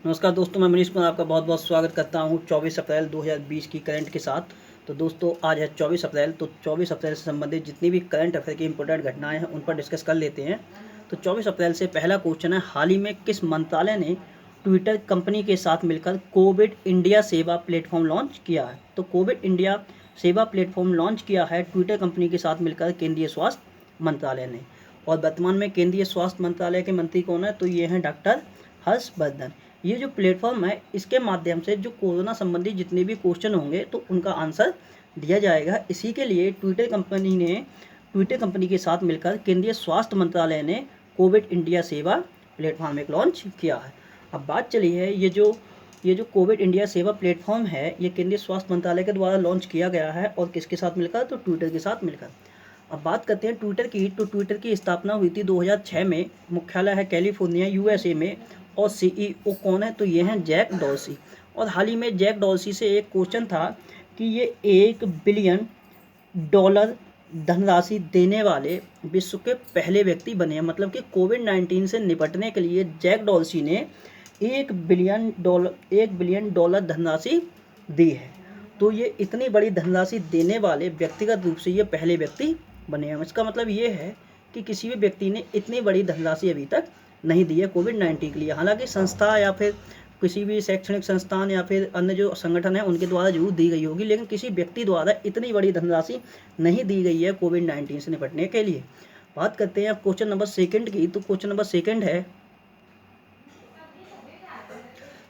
नमस्कार दोस्तों, मैं मनीष कुमार आपका बहुत बहुत स्वागत करता हूं 24 अप्रैल 2020 की करंट के साथ। तो दोस्तों आज है 24 अप्रैल। तो 24 अप्रैल से संबंधित जितनी भी करंट अफेयर की इंपॉर्टेंट घटनाएं हैं उन पर डिस्कस कर लेते हैं। तो 24 अप्रैल से पहला क्वेश्चन है, हाल ही में किस मंत्रालय ने ट्विटर कंपनी के साथ मिलकर कोविड इंडिया सेवा प्लेटफॉर्म लॉन्च किया है? तो कोविड इंडिया सेवा प्लेटफॉर्म लॉन्च किया है ट्विटर कंपनी के साथ मिलकर केंद्रीय स्वास्थ्य मंत्रालय ने। और वर्तमान में केंद्रीय स्वास्थ्य मंत्रालय के मंत्री कौन है? तो ये हैं डॉक्टर हर्षवर्धन। ये जो प्लेटफॉर्म है इसके माध्यम से जो कोरोना संबंधी जितने भी क्वेश्चन होंगे तो उनका आंसर दिया जाएगा। इसी के लिए ट्विटर कंपनी के साथ मिलकर केंद्रीय स्वास्थ्य मंत्रालय ने कोविड इंडिया सेवा प्लेटफॉर्म एक लॉन्च किया है। अब बात चली है ये जो कोविड इंडिया सेवा प्लेटफॉर्म है ये केंद्रीय स्वास्थ्य मंत्रालय के द्वारा लॉन्च किया गया है और किसके साथ मिलकर? तो ट्विटर के साथ मिलकर। अब बात करते हैं ट्विटर की। तो ट्विटर की स्थापना हुई थी 2006 में, मुख्यालय है कैलिफोर्निया यूएसए में और सीईओ कौन है? तो ये हैं जैक डॉर्सी। और हाल ही में जैक डॉर्सी से एक क्वेश्चन था कि ये $1 बिलियन धनराशि देने वाले विश्व के पहले व्यक्ति बने हैं। मतलब कि कोविड-19 से निपटने के लिए जैक डॉर्सी ने $1 बिलियन धनराशि दी है। तो ये इतनी बड़ी धनराशि देने वाले व्यक्तिगत रूप से ये पहले व्यक्ति बने हैं। इसका मतलब ये है कि किसी भी व्यक्ति ने इतनी बड़ी धनराशि अभी तक नहीं दी है कोविड-19 के लिए। हालांकि संस्था या फिर किसी भी शैक्षणिक संस्थान या फिर अन्य जो संगठन है उनके द्वारा जरूर दी गई होगी, लेकिन किसी व्यक्ति द्वारा इतनी बड़ी धनराशि नहीं दी गई है कोविड-19 से निपटने के लिए। बात करते हैं अब क्वेश्चन नंबर सेकंड की। तो क्वेश्चन नंबर सेकंड है,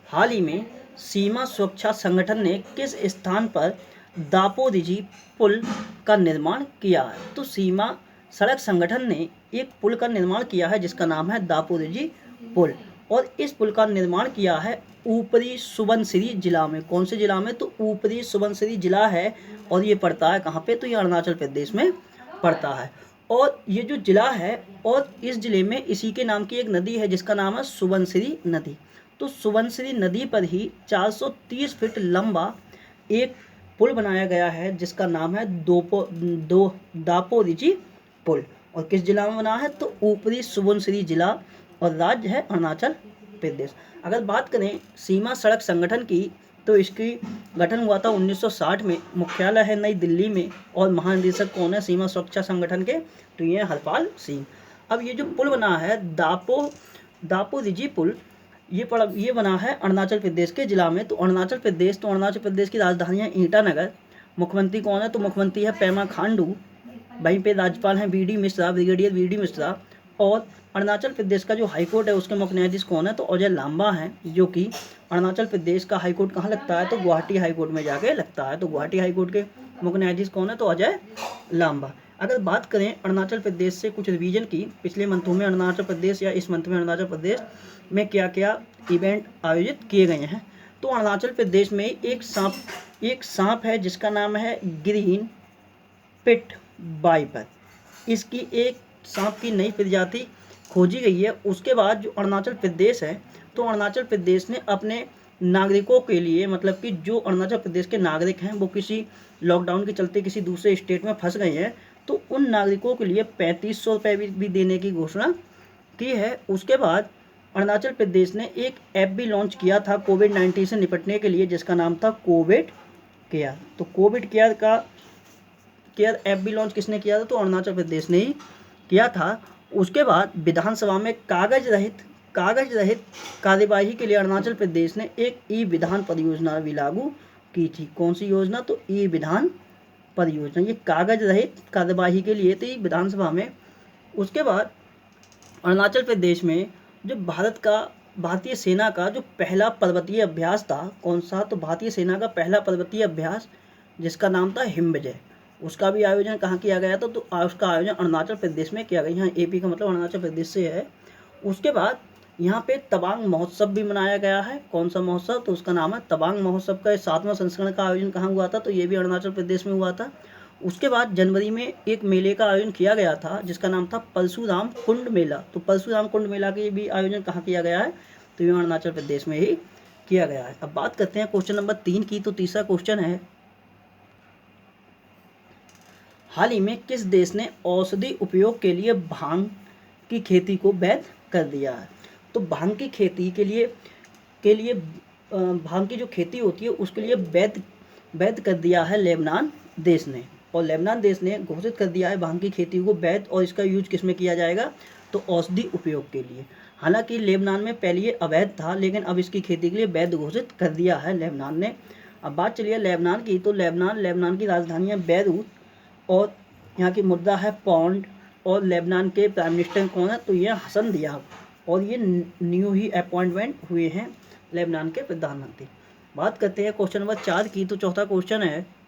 हाल ही में सीमा सुरक्षा संगठन ने किस स्थान पर दापोरिजो पुल का निर्माण किया है? तो सीमा सड़क संगठन ने एक पुल का निर्माण किया है जिसका नाम है दापोरिजो पुल। और इस पुल का निर्माण किया है ऊपरी सुबनसिरी जिला में। कौन से जिला में? तो ऊपरी सुबनसिरी जिला है। और ये पड़ता है कहाँ पे? तो ये अरुणाचल प्रदेश में पड़ता है। और ये जो जिला है और इस जिले में इसी के नाम की एक नदी है जिसका नाम है सुबनसिरी नदी। तो सुबनसिरी नदी पर ही 430 फीट लंबा एक पुल बनाया गया है जिसका नाम है दापोरिजो पुल। और किस जिला में बना है? तो ऊपरी सुबनसिरी जिला और राज्य है अरुणाचल प्रदेश। अगर बात करें सीमा सड़क संगठन की तो इसकी गठन हुआ था 1960 में, मुख्यालय है नई दिल्ली में और महानिदेशक कौन है सीमा सुरक्षा संगठन के? तो ये हरपाल सिंह। अब ये जो पुल बना है दापोरिजो पुल ये बना है अरुणाचल प्रदेश के जिला में। तो अरुणाचल प्रदेश की राजधानी है ईटानगर। मुख्यमंत्री कौन है? तो मुख्यमंत्री है पेमा खांडू। वहीं पे राज्यपाल हैं ब्रिगेडियर वी डी मिश्रा। और अरुणाचल प्रदेश का जो हाईकोर्ट है उसके मुख्य न्यायाधीश कौन है? तो अजय लांबा हैं, जो कि अरुणाचल प्रदेश का हाईकोर्ट कहाँ लगता है? तो गुवाहाटी हाईकोर्ट में जाके लगता है। तो गुवाहाटी हाईकोर्ट के मुख्य न्यायाधीश कौन है? तो अजय लांबा। अगर बात करें अरुणाचल प्रदेश से कुछ रिवीजन की, पिछले मंथों में अरुणाचल प्रदेश या इस मंथ में अरुणाचल प्रदेश में क्या क्या इवेंट आयोजित किए गए हैं। तो अरुणाचल प्रदेश में एक सांप है जिसका नाम है ग्रीन पिट वाइपर। इसकी एक सांप की नई प्रजाति खोजी गई है। उसके बाद जो अरुणाचल प्रदेश है तो अरुणाचल प्रदेश ने अपने नागरिकों के लिए, मतलब कि जो अरुणाचल प्रदेश के नागरिक हैं वो किसी लॉकडाउन के चलते किसी दूसरे स्टेट में फंस गए हैं तो उन नागरिकों के लिए 3500 रुपये भी देने की घोषणा की है। उसके बाद अरुणाचल प्रदेश ने एक ऐप भी लॉन्च किया था कोविड-19 से निपटने के लिए जिसका नाम था कोविड केयर। तो कोविड केयर ऐप भी लॉन्च किसने किया था? तो अरुणाचल प्रदेश ने ही किया था। उसके बाद विधानसभा में कागज रहित कार्यवाही के लिए अरुणाचल प्रदेश ने एक ई विधान परियोजना भी लागू की थी। कौन सी योजना? तो ई विधान परियोजना। ये कागज रहित कार्यवाही के लिए थी विधानसभा में। उसके बाद अरुणाचल प्रदेश में जो भारतीय सेना का जो पहला पर्वतीय अभ्यास था, कौन सा? तो भारतीय सेना का पहला पर्वतीय अभ्यास जिसका नाम था हिमविजय, उसका भी आयोजन कहाँ किया गया था? तो उसका आयोजन अरुणाचल प्रदेश में किया गया। यहाँ एपी का मतलब अरुणाचल प्रदेश से है। उसके बाद यहाँ पे तवांग महोत्सव भी मनाया गया है। कौन सा महोत्सव? तो उसका नाम है तवांग महोत्सव। का 7वां संस्करण का आयोजन कहाँ हुआ था? तो ये भी अरुणाचल प्रदेश में हुआ था। उसके बाद जनवरी में एक मेले का आयोजन किया गया था जिसका नाम था परशुराम कुंड मेला। तो परशुराम कुंड मेला के भी आयोजन कहाँ किया गया है? तो ये अरुणाचल प्रदेश में ही किया गया है। अब बात करते हैं क्वेश्चन नंबर 3 की। तो तीसरा क्वेश्चन है, हाल ही में किस देश ने औषधि उपयोग के लिए भांग की खेती को वैध कर दिया है? तो भांग की खेती के लिए के लिए भांग की जो खेती होती है उसके लिए वैध कर दिया है लेबनान देश ने। और लेबनान देश ने घोषित कर दिया है भांग की खेती को वैध, और इसका यूज किस में किया जाएगा, तो औषधि उपयोग के लिए। हालांकि लेबनान में पहले ये अवैध था, लेकिन अब इसकी खेती के लिए वैध घोषित कर दिया है लेबनान ने। अब बात चलिए लेबनान की, तो लेबनान की राजधानी है बैरूत, और यहाँ की मुद्रा है पौंड, और लेबनान के प्राइम मिनिस्टर कौन है, तो ये हसन दियाब, और ये न्यू ही अपॉइंटमेंट हुए हैं लेबनान के प्रधानमंत्री। बात करते हैं क्वेश्चन नंबर 4 की, तो चौथा क्वेश्चन है,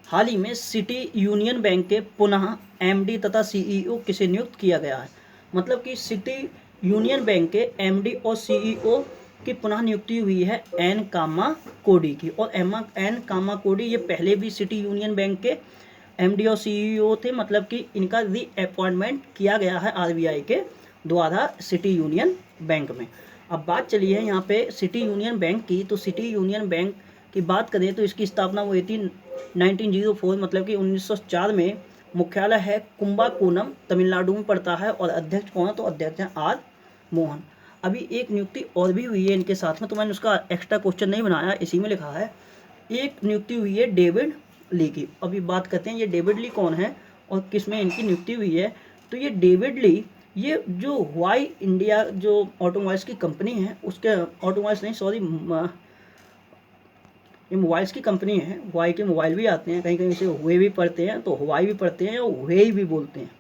हाल ही में सिटी यूनियन बैंक के पुनः एमडी तथा सीईओ किसे नियुक्त किया गया है। मतलब कि सिटी यूनियन बैंक के एमडी और सीईओ की पुनः नियुक्ति हुई है एन कामा कोडी की। और एन कामा कोडी ये पहले भी सिटी यूनियन बैंक के एमडी और सीईओ थे, मतलब कि इनका री अपॉइंटमेंट किया गया है आरबीआई के द्वारा सिटी यूनियन बैंक में। अब बात चली है यहाँ पे सिटी यूनियन बैंक की, तो सिटी यूनियन बैंक की बात करें तो इसकी स्थापना हुई थी 1904, मतलब कि 1904 में। मुख्यालय है कुंबाकोनम, तमिलनाडु में पड़ता है, और अध्यक्ष कौन है, तो अध्यक्ष हैं आर मोहन। अभी एक नियुक्ति और भी हुई है इनके साथ में, तो मैंने उसका एक्स्ट्रा क्वेश्चन नहीं बनाया, इसी में लिखा है। एक नियुक्ति हुई है डेविड ली की। अभी बात करते हैं ये डेविड ली कौन है और किस में इनकी नियुक्ति हुई है। तो ये डेविड ली, ये जो हुआई इंडिया जो ऑटोमोबाइल्स की कंपनी है, उसके ऑटोमोबाइल्स नहीं सॉरी ये मोबाइल्स की कंपनी है। हुआई के मोबाइल भी आते हैं, कहीं कहीं से हुए भी पढ़ते हैं, तो हुआई भी पढ़ते हैं और हुएई भी बोलते हैं।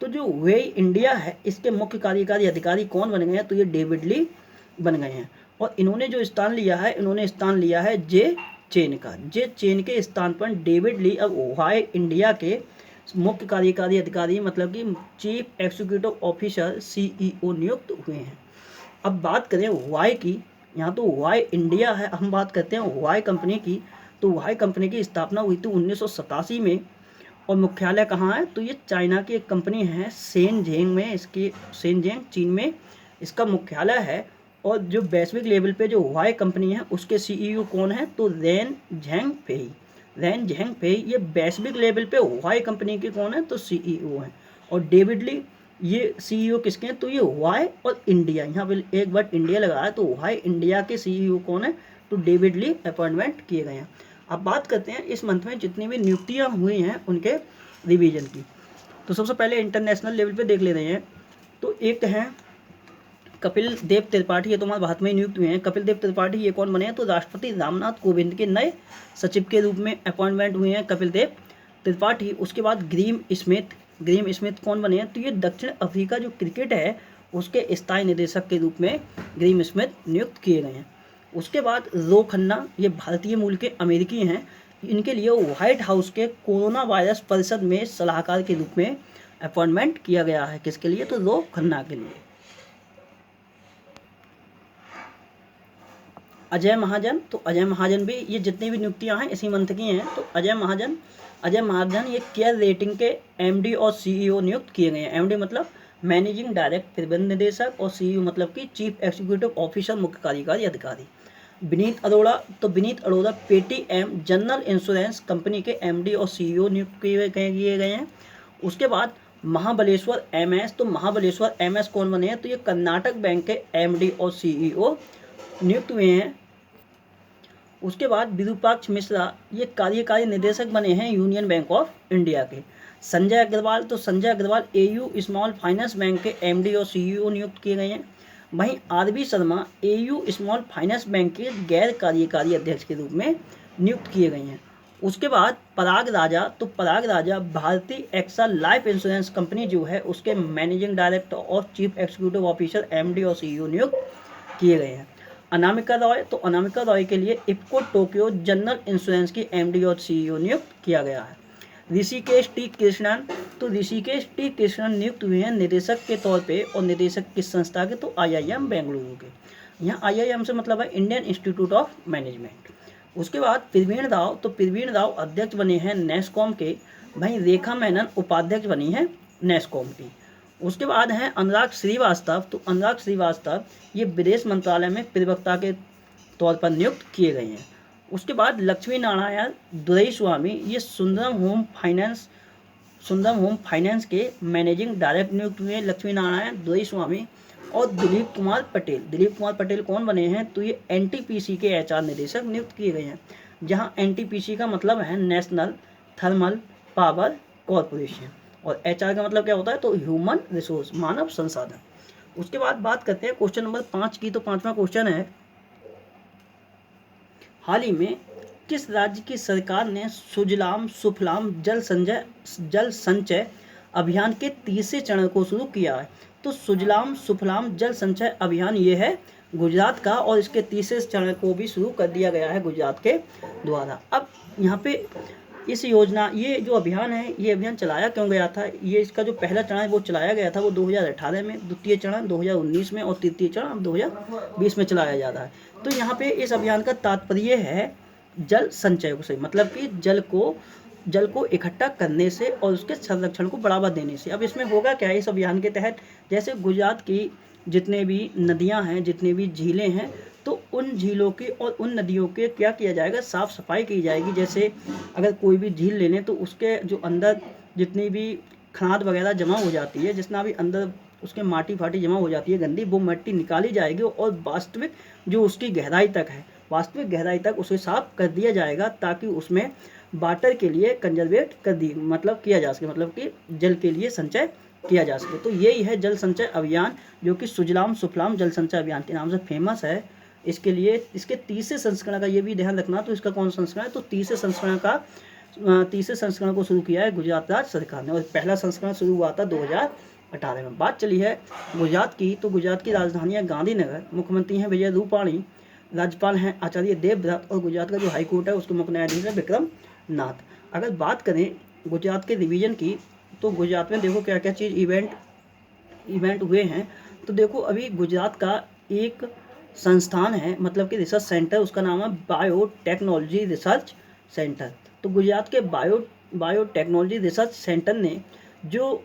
तो जो हुएई इंडिया है, इसके मुख्य कार्यकारी अधिकारी कौन बन गए हैं, तो ये डेविड ली बन गए हैं। और इन्होंने जो स्थान लिया है, इन्होंने स्थान लिया है जे चेन का। जे चेन के स्थान पर डेविड ली अब हुआई इंडिया के मुख्य कार्यकारी अधिकारी, मतलब कि चीफ एग्जीक्यूटिव ऑफिसर सीईओ नियुक्त हुए हैं। अब बात करें हुआई की, यहाँ तो हुआई इंडिया है, हम बात करते हैं हुआई कंपनी की। तो हुआई कंपनी की स्थापना हुई थी 1987 में, और मुख्यालय कहाँ है, तो ये चाइना की एक कंपनी है शेनज़ेंग में, इसकी शेनज़ेंग चीन में इसका मुख्यालय है। और जो वैश्विक लेवल पे जो हुआई कंपनी है उसके सीईओ कौन है, तो रेन झेंगफेई ये वैश्विक लेवल पे हुआई कंपनी के कौन है, तो सीईओ हैं। और डेविड ली ये सीईओ किसके हैं, तो ये हुआई और इंडिया, यहाँ पे एक बार इंडिया लगा है, तो हुआई इंडिया के सीईओ कौन है, तो डेविड ली अपॉइंटमेंट किए गए हैं। अब बात करते हैं इस मंथ में जितनी भी नियुक्तियाँ हुई हैं उनके रिवीजन की। तो सबसे पहले इंटरनेशनल लेवल पे देख ले रहे हैं। तो एक हैं कपिल देव त्रिपाठी, ये तो हमारे भारत में ही नियुक्त हुए हैं। कपिल देव त्रिपाठी ये कौन बने हैं, तो राष्ट्रपति रामनाथ कोविंद के नए सचिव के रूप में अपॉइंटमेंट हुए हैं कपिल देव त्रिपाठी। उसके बाद ग्रीम स्मिथ कौन बने हैं, तो ये दक्षिण अफ्रीका जो क्रिकेट है उसके स्थायी निदेशक के रूप में ग्रीम स्मिथ नियुक्त किए गए हैं। उसके बाद रो खन्ना, ये भारतीय मूल के अमेरिकी हैं। इनके लिए व्हाइट हाउस के कोरोना वायरस परिषद में सलाहकार के रूप में अपॉइंटमेंट किया गया है। किसके लिए, तो रो खन्ना के लिए। अजय महाजन, तो अजय महाजन भी, ये जितनी भी नियुक्तियां हैं इसी मंथ की हैं। तो अजय महाजन ये केयर रेटिंग के एमडी और सीईओ नियुक्त किए गए हैं। एमडी मतलब मैनेजिंग डायरेक्टर प्रबंध निदेशक, और सीईओ मतलब कि चीफ एग्जीक्यूटिव ऑफिसर मुख्य कार्यकारी अधिकारी। Vineet Arora Paytm general insurance company के एमडी और सीईओ नियुक्त किए गए हैं। उसके बाद महाबलेश्वर एमएस, तो महाबलेश्वर एमएस कौन बने हैं, तो ये कर्नाटक बैंक के एमडी और सीईओ नियुक्त हुए हैं। उसके बाद विरूपाक्ष मिश्रा ये कार्यकारी निदेशक बने हैं यूनियन बैंक ऑफ इंडिया के। Sanjay Agarwal AU small finance bank के एमडी और सीईओ नियुक्त किए गए हैं। वहीं RB Sharma AU small finance bank के गैर कार्यकारी अध्यक्ष के रूप में नियुक्त किए गए हैं। उसके बाद पराग राजा भारतीय एक्सा लाइफ इंश्योरेंस कंपनी जो है उसके मैनेजिंग डायरेक्टर और चीफ एग्जीक्यूटिव ऑफिसर एमडी और सीईओ नियुक्त किए गए हैं। अनामिका रॉय के लिए इफ्को टोक्यो जनरल इंश्योरेंस की एमडी और सीईओ नियुक्त किया गया है। ऋषिकेश टी कृष्णन नियुक्त हुए हैं निदेशक के तौर पे, और निदेशक किस संस्था के, तो आईआईएम बेंगलुरु के। यहाँ आईआईएम से मतलब है इंडियन इंस्टीट्यूट ऑफ मैनेजमेंट। उसके बाद प्रवीण राव अध्यक्ष बने हैं नेस्कॉम के। वहीं रेखा मेनन उपाध्यक्ष बनी है नेस्कॉम की। उसके बाद हैं अनुराग श्रीवास्तव, तो अनुराग श्रीवास्तव ये विदेश मंत्रालय में प्रवक्ता के तौर पर नियुक्त किए गए हैं। उसके बाद लक्ष्मी नारायण दुरईस्वामी ये सुंदरम होम फाइनेंस के मैनेजिंग डायरेक्टर नियुक्त हुए हैं। लक्ष्मी नारायण दुरईस्वामी और दिलीप कुमार पटेल कौन बने हैं? तो ये एनटीपीसी के एचआर निदेशक नियुक्त किए गए हैं, जहां एनटीपीसी का मतलब है नेशनल थर्मल पावर कॉरपोरेशन, और एचआर का मतलब क्या होता है? तो ह्यूमन रिसोर्स, मानव संसाधन। उसके बाद बात करते हैं क्वेश्चन नंबर 5 की। तो 5वां क्वेश्चन है, हाल ही में किस राज्य की सरकार ने सुजलाम सुफलाम जल संचय अभियान के तीसरे चरण को शुरू किया है? तो सुजलाम सुफलाम जल संचय अभियान ये है गुजरात का, और इसके तीसरे चरण को भी शुरू कर दिया गया है गुजरात के द्वारा। अब यहाँ पे इस योजना, ये जो अभियान है, ये अभियान चलाया क्यों गया था? ये इसका जो पहला चरण है वो चलाया गया था वो 2018 में, द्वितीय चरण 2019 में, और तृतीय चरण अब 2020 में चलाया जा रहा है। तो यहाँ पे इस अभियान का तात्पर्य है जल संचय से, मतलब कि जल को इकट्ठा करने से और उसके संरक्षण को बढ़ावा देने से। अब इसमें होगा क्या है इस अभियान के तहत? जैसे गुजरात की जितने भी नदियां हैं, जितने भी झीलें हैं, तो उन झीलों की और उन नदियों के क्या किया जाएगा? साफ सफाई की जाएगी। जैसे अगर कोई भी झील ले लें तो उसके जो अंदर जितनी भी खाद वगैरह जमा हो जाती है, जितना भी अंदर उसके माटी फाटी जमा हो जाती है गंदी, वो मिट्टी निकाली जाएगी और वास्तविक जो उसकी गहराई तक है, वास्तविक गहराई तक उसे साफ कर दिया जाएगा, ताकि उसमें वाटर के लिए कंजर्वेट कर दी मतलब किया जा सके, मतलब कि जल के लिए संचय किया जा सके। तो यही है जल संचय अभियान, जो कि सुजलाम सुफलाम जल संचय अभियान के नाम से फेमस है। इसके लिए इसके तीसरे संस्करण का ये भी ध्यान रखना, तो इसका कौन संस्करण है? तो तीसरे संस्करण को शुरू किया है गुजरात राज्य सरकार ने, और पहला संस्करण शुरू हुआ था 2018 में। बात चली है गुजरात की, तो गुजरात की राजधानी है गांधीनगर, मुख्यमंत्री हैं विजय रूपाणी, राज्यपाल हैं आचार्य देवव्रत, और गुजरात का जो हाईकोर्ट है उसके मुख्य न्यायाधीश है विक्रम नाथ। अगर बात करें गुजरात के रिवीजन की, तो गुजरात में देखो क्या क्या चीज़ इवेंट हुए हैं। तो देखो अभी गुजरात का एक संस्थान है, मतलब कि रिसर्च सेंटर, उसका नाम है बायोटेक्नोलॉजी रिसर्च सेंटर। तो गुजरात के बायोटेक्नोलॉजी रिसर्च सेंटर ने जो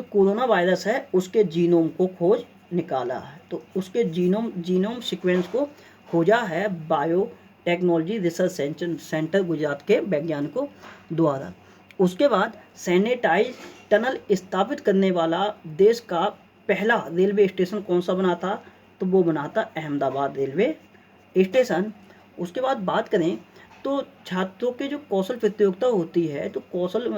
कोरोना वायरस है उसके जीनोम को खोज निकाला है। तो उसके जीनोम सीक्वेंस को खोजा है बायोटेक्नोलॉजी रिसर्च सेंटर गुजरात के वैज्ञानिकों द्वारा। उसके बाद सैनिटाइज टनल स्थापित करने वाला देश का पहला रेलवे स्टेशन कौन सा बना था? तो वो बना था अहमदाबाद रेलवे स्टेशन। उसके बाद बात करें तो छात्रों के जो कौशल प्रतियोगिता होती है, तो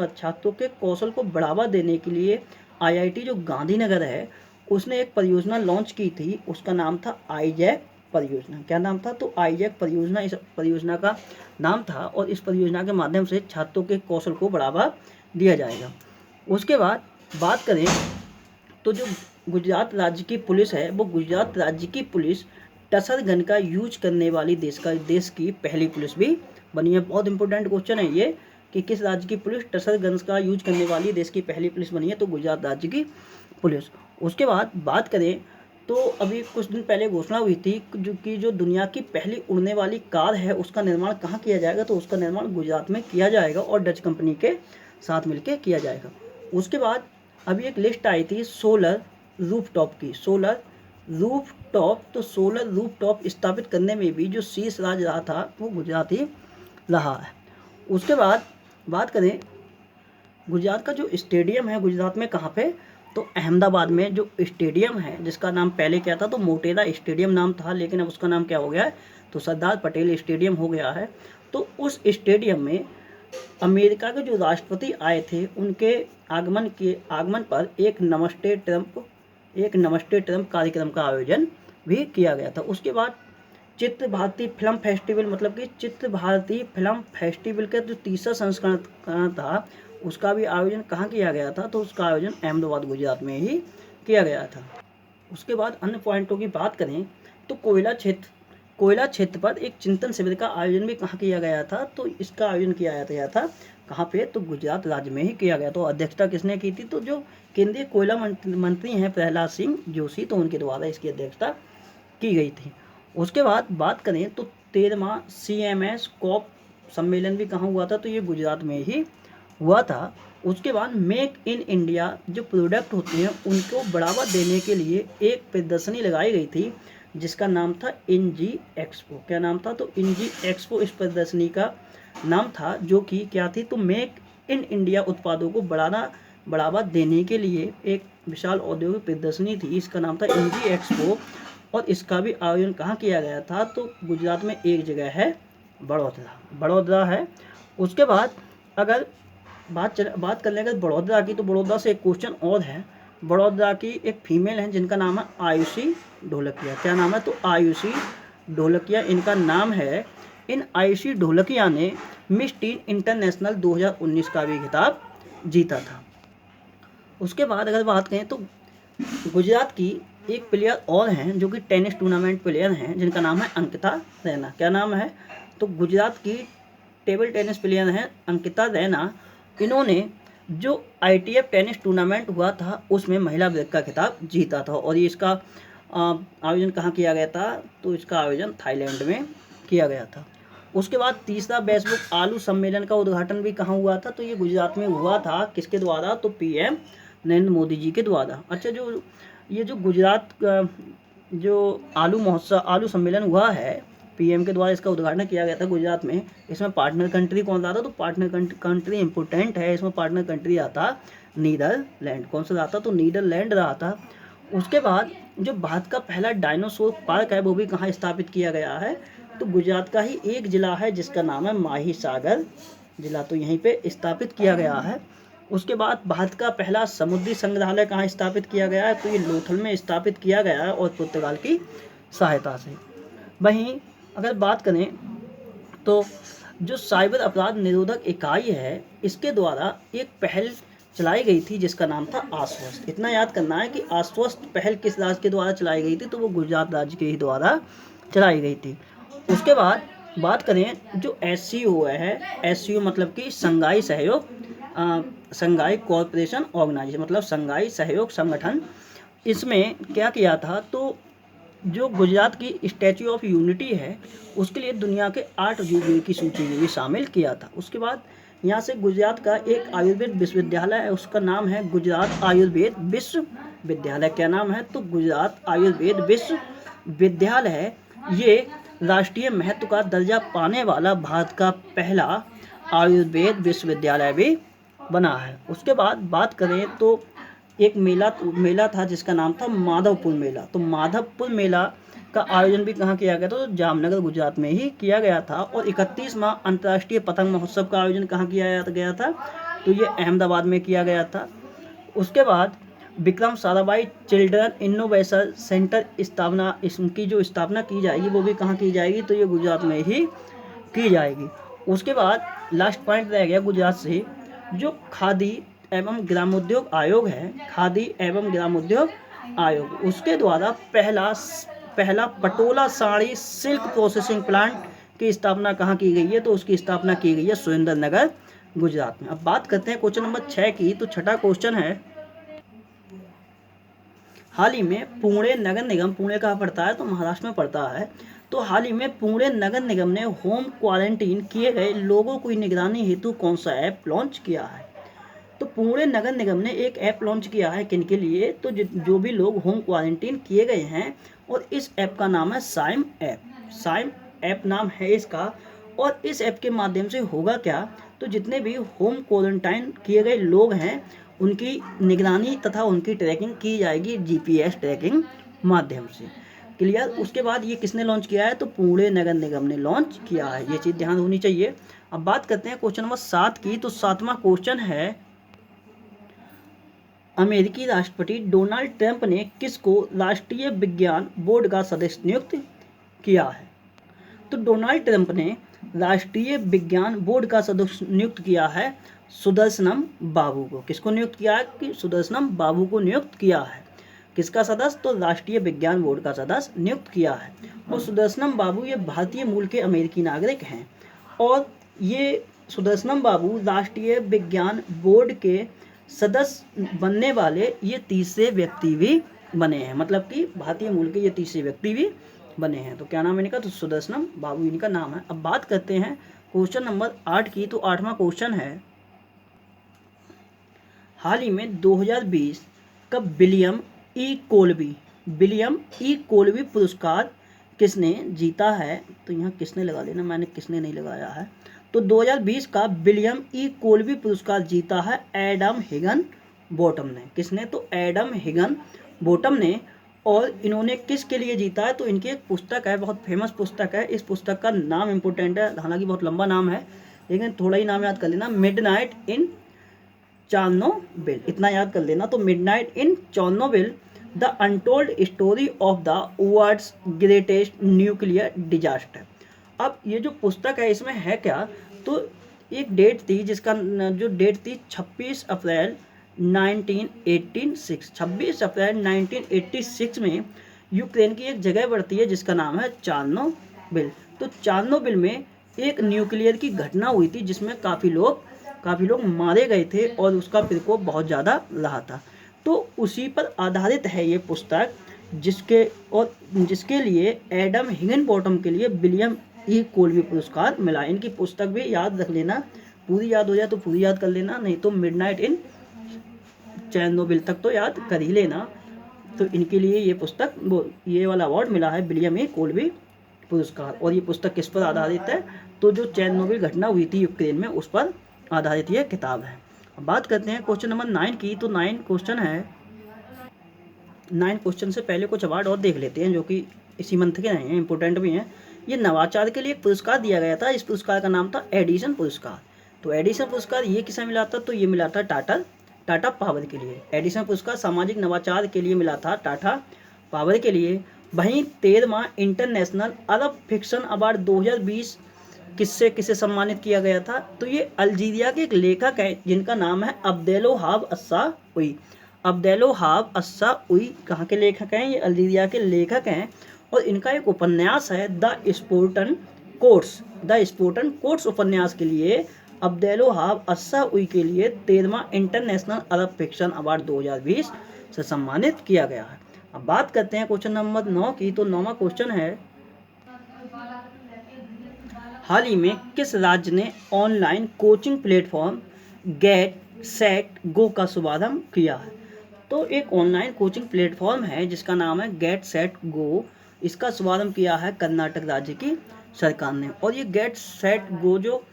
छात्रों के कौशल को बढ़ावा देने के लिए आईआईटी जो गांधीनगर है उसने एक परियोजना लॉन्च की थी, उसका नाम था आईजैक परियोजना। क्या नाम था? तो आईजैक परियोजना इस परियोजना का नाम था, और इस परियोजना के माध्यम से छात्रों के कौशल को बढ़ावा दिया जाएगा। उसके बाद बात करें तो जो गुजरात राज्य की पुलिस है, वो गुजरात राज्य की पुलिस टसर गन का यूज करने वाली देश की पहली पुलिस भी बनी है। बहुत इंपॉर्टेंट क्वेश्चन है ये कि किस राज्य की पुलिस टसर गन्स का यूज करने वाली देश की पहली पुलिस बनी है? तो गुजरात राज्य की पुलिस। उसके बाद बात करें तो अभी कुछ दिन पहले घोषणा हुई थी जो दुनिया की पहली उड़ने वाली कार है उसका निर्माण कहाँ किया जाएगा? तो उसका निर्माण गुजरात में किया जाएगा और डच कंपनी के साथ मिलकर किया जाएगा। उसके बाद अभी एक लिस्ट आई थी सोलर रूफटॉप की, सोलर रूफटॉप स्थापित करने में भी जो शीर्ष राज्य रहा था वो गुजरात ही रहा है। उसके बाद बात करें गुजरात का जो स्टेडियम है गुजरात में कहाँ पे? तो अहमदाबाद में जो स्टेडियम है जिसका नाम पहले क्या था? तो मोटेरा स्टेडियम नाम था, लेकिन अब उसका नाम क्या हो गया है? तो सरदार पटेल स्टेडियम हो गया है। तो उस स्टेडियम में अमेरिका के जो राष्ट्रपति आए थे उनके आगमन पर एक नमस्ते ट्रंप कार्यक्रम का आयोजन भी किया गया था। उसके बाद चित्र भारती फिल्म फेस्टिवल, मतलब कि चित्र भारती फिल्म फेस्टिवल का जो तीसरा संस्करण था उसका भी आयोजन कहाँ किया गया था? तो उसका आयोजन अहमदाबाद गुजरात में ही किया गया था। उसके बाद अन्य पॉइंटों की बात करें तो कोयला क्षेत्र पर एक चिंतन शिविर का आयोजन भी कहाँ किया गया था? तो इसका आयोजन किया गया था कहाँ पे? तो गुजरात राज्य में ही किया गया। तो अध्यक्षता किसने की थी? तो जो केंद्रीय कोयला मंत्री हैं प्रहलाद सिंह जोशी, तो उनके द्वारा इसकी अध्यक्षता की गई थी। उसके बाद बात करें तो 13वां CMS कॉप सम्मेलन भी कहाँ हुआ था? तो ये गुजरात में ही हुआ था। उसके बाद मेक इन इंडिया जो प्रोडक्ट होते हैं उनको बढ़ावा देने के लिए एक प्रदर्शनी लगाई गई थी जिसका नाम था इंजी एक्सपो। क्या नाम था? तो इंजी एक्सपो इस प्रदर्शनी का नाम था, जो कि क्या थी? तो मेक इन इंडिया उत्पादों को बढ़ावा देने के लिए एक विशाल औद्योगिक प्रदर्शनी थी, इसका नाम था इंडी एक्सपो, और इसका भी आयोजन कहाँ किया गया था, तो गुजरात में एक जगह है, बड़ौदा है। उसके बाद अगर बात कर लेंगे बड़ौदा की, तो बड़ौदा से एक क्वेश्चन और है। बड़ौदा की एक फीमेल है जिनका नाम है आयुषी ढोलकिया। क्या नाम है, तो आयुषी ढोलकिया इनका नाम है। इन आयुषी ढोलकिया ने मिस टीन इंटरनेशनल 2019 का भी खिताब जीता था। उसके बाद अगर बात करें तो गुजरात की एक प्लेयर और हैं जो कि टेनिस टूर्नामेंट प्लेयर हैं, जिनका नाम है अंकिता रैना। क्या नाम है, तो गुजरात की टेबल टेनिस प्लेयर हैं अंकिता रैना। इन्होंने जो ITF टेनिस टूर्नामेंट हुआ था उसमें महिला वर्ग का खिताब जीता था, और ये इसका आयोजन कहाँ किया गया था, तो इसका आयोजन थाईलैंड में किया गया था। उसके बाद तीसरा वैश्विक आलू सम्मेलन का उद्घाटन भी कहाँ हुआ था, तो ये गुजरात में हुआ था। किसके द्वारा, तो PM नरेंद्र मोदी जी के द्वारा। अच्छा, जो गुजरात का जो आलू सम्मेलन हुआ है, PM के द्वारा इसका उद्घाटन किया गया था गुजरात में। इसमें पार्टनर कंट्री कौन रहा था, तो पार्टनर कंट्री इंपोर्टेंट है। इसमें पार्टनर कंट्री आता नीदरलैंड। कौन सा रहा था, तो नीदरलैंड रहा था। उसके बाद जो भारत का पहला डायनासोर पार्क है वो भी कहाँ स्थापित किया गया है, तो गुजरात का ही एक जिला है जिसका नाम है माहीसागर जिला, तो यहीं पे स्थापित किया गया है। उसके बाद भारत का पहला समुद्री संग्रहालय कहाँ स्थापित किया गया है, तो ये लोथल में स्थापित किया गया है, और पुर्तगाल की सहायता से। वहीं अगर बात करें तो जो साइबर अपराध निरोधक इकाई है, इसके द्वारा एक पहल चलाई गई थी जिसका नाम था आश्वस्त। इतना याद करना है कि आश्वस्त पहल किस राज्य के द्वारा चलाई गई थी, तो वो गुजरात राज्य के ही द्वारा चलाई गई थी। उसके बाद बात करें जो SCO है, SCO मतलब कि संघाई सहयोग संघाई कोऑपरेशन ऑर्गेनाइजेशन, मतलब संघाई सहयोग संगठन। इसमें क्या किया था, तो जो गुजरात की स्टैच्यू ऑफ यूनिटी है उसके लिए दुनिया के 8 अजूबे की सूची में भी शामिल किया था। उसके बाद यहाँ से गुजरात का एक आयुर्वेद विश्वविद्यालय है, उसका नाम है गुजरात आयुर्वेद विश्वविद्यालय। क्या नाम है, तो गुजरात आयुर्वेद विश्वविद्यालय है। ये राष्ट्रीय महत्व का दर्जा पाने वाला भारत का पहला आयुर्वेद विश्वविद्यालय भी बना है। उसके बाद बात करें तो एक मेला था जिसका नाम था माधवपुर मेला। तो माधवपुर मेला का आयोजन भी कहाँ किया गया था, तो जामनगर गुजरात में ही किया गया था। और 31वां अंतर्राष्ट्रीय पतंग महोत्सव का आयोजन कहाँ किया गया था, तो ये अहमदाबाद में किया गया था। उसके बाद Vikram Sarabhai children innovation centre इसकी जो स्थापना की जाएगी वो भी कहाँ की जाएगी, तो ये गुजरात में ही की जाएगी। उसके बाद लास्ट पॉइंट रह गया गुजरात से, जो खादी एवं ग्रामोद्योग आयोग है, खादी एवं ग्रामोद्योग आयोग, उसके द्वारा पहला Patola sari silk processing plant की स्थापना कहाँ की गई है, तो उसकी स्थापना की गई है सुरेंद्रनगर गुजरात में। अब बात करते हैं क्वेश्चन नंबर 6 की। तो छठा क्वेश्चन है, हाल ही में पुणे नगर निगम, पुणे कहाँ पड़ता है, तो महाराष्ट्र में पड़ता है। तो हाल ही में पुणे नगर निगम ने होम क्वारंटीन किए गए लोगों की निगरानी हेतु कौन सा ऐप लॉन्च किया है, तो पुणे नगर निगम ने एक ऐप लॉन्च किया है। किन के लिए, तो जो भी लोग होम क्वारंटीन किए गए हैं, और इस ऐप का नाम है साइम ऐप। साइम ऐप नाम है इसका। और इस ऐप के माध्यम से होगा क्या, तो जितने भी होम क्वारंटाइन किए गए लोग हैं उनकी निगरानी तथा उनकी ट्रैकिंग की जाएगी GPS ट्रैकिंग माध्यम से। क्लियर। उसके बाद ये किसने लॉन्च किया है, तो पुणे नगर निगम ने लॉन्च किया है। ये चीज़ ध्यान होनी चाहिए। अब बात करते हैं क्वेश्चन नंबर 7 की। तो 7वां क्वेश्चन है, अमेरिकी राष्ट्रपति डोनाल्ड ट्रंप ने किसको राष्ट्रीय विज्ञान बोर्ड का सदस्य नियुक्त किया है, तो डोनाल्ड ट्रंप ने राष्ट्रीय विज्ञान बोर्ड का सदस्य नियुक्त किया है सुदर्शनम बाबू को। किसको नियुक्त किया है, कि सुदर्शनम बाबू को नियुक्त किया है। किसका सदस्य, तो राष्ट्रीय विज्ञान बोर्ड का सदस्य नियुक्त किया है। और सुदर्शनम बाबू ये भारतीय मूल के अमेरिकी नागरिक हैं, और ये सुदर्शनम बाबू राष्ट्रीय विज्ञान बोर्ड के सदस्य बनने वाले ये तीसरे व्यक्ति भी बने हैं, मतलब कि भारतीय मूल के ये तीसरे व्यक्ति भी बने हैं। तो क्या नाम है इनका, तो सुदर्शनम बाबू इनका नाम है। अब बात करते हैं क्वेश्चन नंबर 8 की। तो 8वां क्वेश्चन है, हाल ही में 2020 का विलियम ई कोल्बी पुरस्कार किसने जीता है, तो यहाँ किसने लगा लेना, मैंने किसने नहीं लगाया है। तो 2020 का विलियम ई कोल्बी पुरस्कार जीता है एडम हिगन बॉटम ने। किसने? तो एडम हिगन बॉटम ने। और इन्होंने किसके लिए जीता है? तो इनकी एक पुस्तक है, बहुत फेमस पुस्तक है। इस पुस्तक का नाम इम्पोर्टेंट है, हालांकि बहुत लंबा नाम है, लेकिन थोड़ा ही नाम याद कर लेना, मिडनाइट इन चेर्नोबिल, इतना याद कर लेना। तो midnight in Chernobyl, the untold story of the world's greatest nuclear disaster. अब ये जो पुस्तक है इसमें है क्या? तो एक डेट थी जिसका जो डेट थी 26 अप्रैल 1986, 26 अप्रैल 1986 में यूक्रेन की एक जगह पड़ती है जिसका नाम है चेर्नोबिल। तो चेर्नोबिल में एक न्यूक्लियर की घटना हुई थी जिसमें काफ़ी लोग मारे गए थे और उसका प्रकोप बहुत ज़्यादा रहा था। तो उसी पर आधारित है ये पुस्तक, जिसके लिए एडम हिगन बॉटम के लिए विलियम ई कोल्बी पुरस्कार मिला। इनकी पुस्तक भी याद रख लेना, पूरी याद हो जाए तो पूरी याद कर लेना, नहीं तो मिडनाइट इन चेर्नोबिल तक तो याद कर ही लेना। तो इनके लिए ये पुस्तक ये वाला अवार्ड मिला है, विलियम ई कोल्बी पुरस्कार। और ये पुस्तक किस पर आधारित है? तो जो चेर्नोबिल घटना हुई थी यूक्रेन में उस पर आधारित ये किताब है। अब बात करते हैं क्वेश्चन नंबर 9 की। तो 9 क्वेश्चन है, 9 क्वेश्चन से पहले कुछ अवार्ड और देख लेते हैं जो कि इसी मंथ के हैं, इंपॉर्टेंट भी हैं। ये नवाचार के लिए एक पुरस्कार दिया गया था, इस पुरस्कार का नाम था एडिसन पुरस्कार। तो एडिसन पुरस्कार ये किसे मिला था? तो ये मिला था टाटा पावर के लिए। एडिसन पुरस्कार सामाजिक नवाचार के लिए मिला था टाटा पावर के लिए। वहीं 13वां इंटरनेशनल अरब फिक्शन अवार्ड 2020 किससे सम्मानित किया गया था? तो ये अल्जीरिया के एक लेखक हैं जिनका नाम है अब्देलवहाब अस्साउई। अब्देलवहाब अस्साउई कहाँ के लेखक हैं? ये अल्जीरिया के लेखक हैं और इनका एक उपन्यास है द स्पोर्टन कोर्ट्स उपन्यास के लिए अब्देलवहाब अस्साउई के लिए 13वां इंटरनेशनल अरब फिक्शन अवार्ड 2020 से सम्मानित किया गया है। अब बात करते हैं क्वेश्चन नंबर 9 की। तो 9वां क्वेश्चन है, हाल ही में किस राज्य ने online coaching platform get set go का शुभारंभ किया है? तो एक ऑनलाइन कोचिंग प्लेटफॉर्म है जिसका नाम है गेट सेट गो। इसका शुभारंभ किया है कर्नाटक राज्य की सरकार ने। और ये गेट सेट गो जो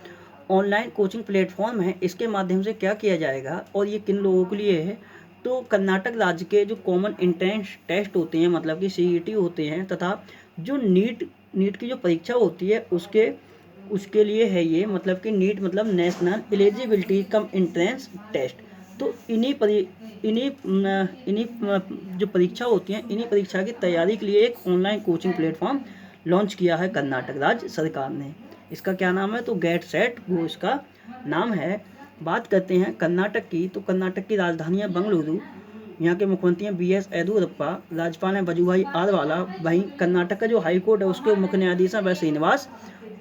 ऑनलाइन कोचिंग प्लेटफॉर्म है इसके माध्यम से क्या किया जाएगा और ये किन लोगों के लिए है? तो कर्नाटक राज्य के जो कॉमन एंट्रेंस टेस्ट होते हैं, मतलब कि सीईटी होते हैं, तथा जो नीट की जो परीक्षा होती है उसके लिए है ये, मतलब कि नीट मतलब national eligibility cum entrance test. तो इन्हीं जो परीक्षा होती हैं, इन्हीं परीक्षा की तैयारी के लिए एक ऑनलाइन कोचिंग प्लेटफॉर्म लॉन्च किया है कर्नाटक राज्य सरकार ने। इसका क्या नाम है? तो गेट सेट गो इसका नाम है। बात करते हैं कर्नाटक की। तो कर्नाटक की राजधानी है बेंगलुरु। यहाँ के मुख्यमंत्री हैं BS येदियुरप्पा, राज्यपाल हैं वजुभाई आरवाला। वहीं कर्नाटक का जो हाई कोर्ट है उसके मुख्य न्यायाधीश हैं श्रीनिवास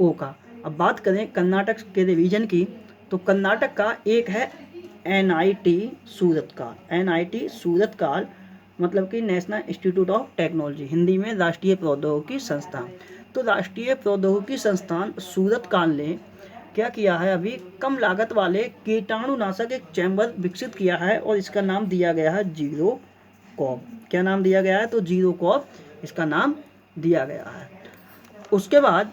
ओका। अब बात करें कर्नाटक के रिवीजन की। तो कर्नाटक का एक है NIT सूरतकाल, मतलब कि national institute of technology, Hindi में राष्ट्रीय प्रौद्योगिकी संस्थान। तो राष्ट्रीय प्रौद्योगिकी संस्थान सूरतकाल ने क्या किया है? अभी कम लागत वाले कीटाणुनाशक एक चैम्बर विकसित किया है और इसका नाम दिया गया है जीरोकॉव। क्या नाम दिया गया है? तो जीरोकॉव इसका नाम दिया गया है। उसके बाद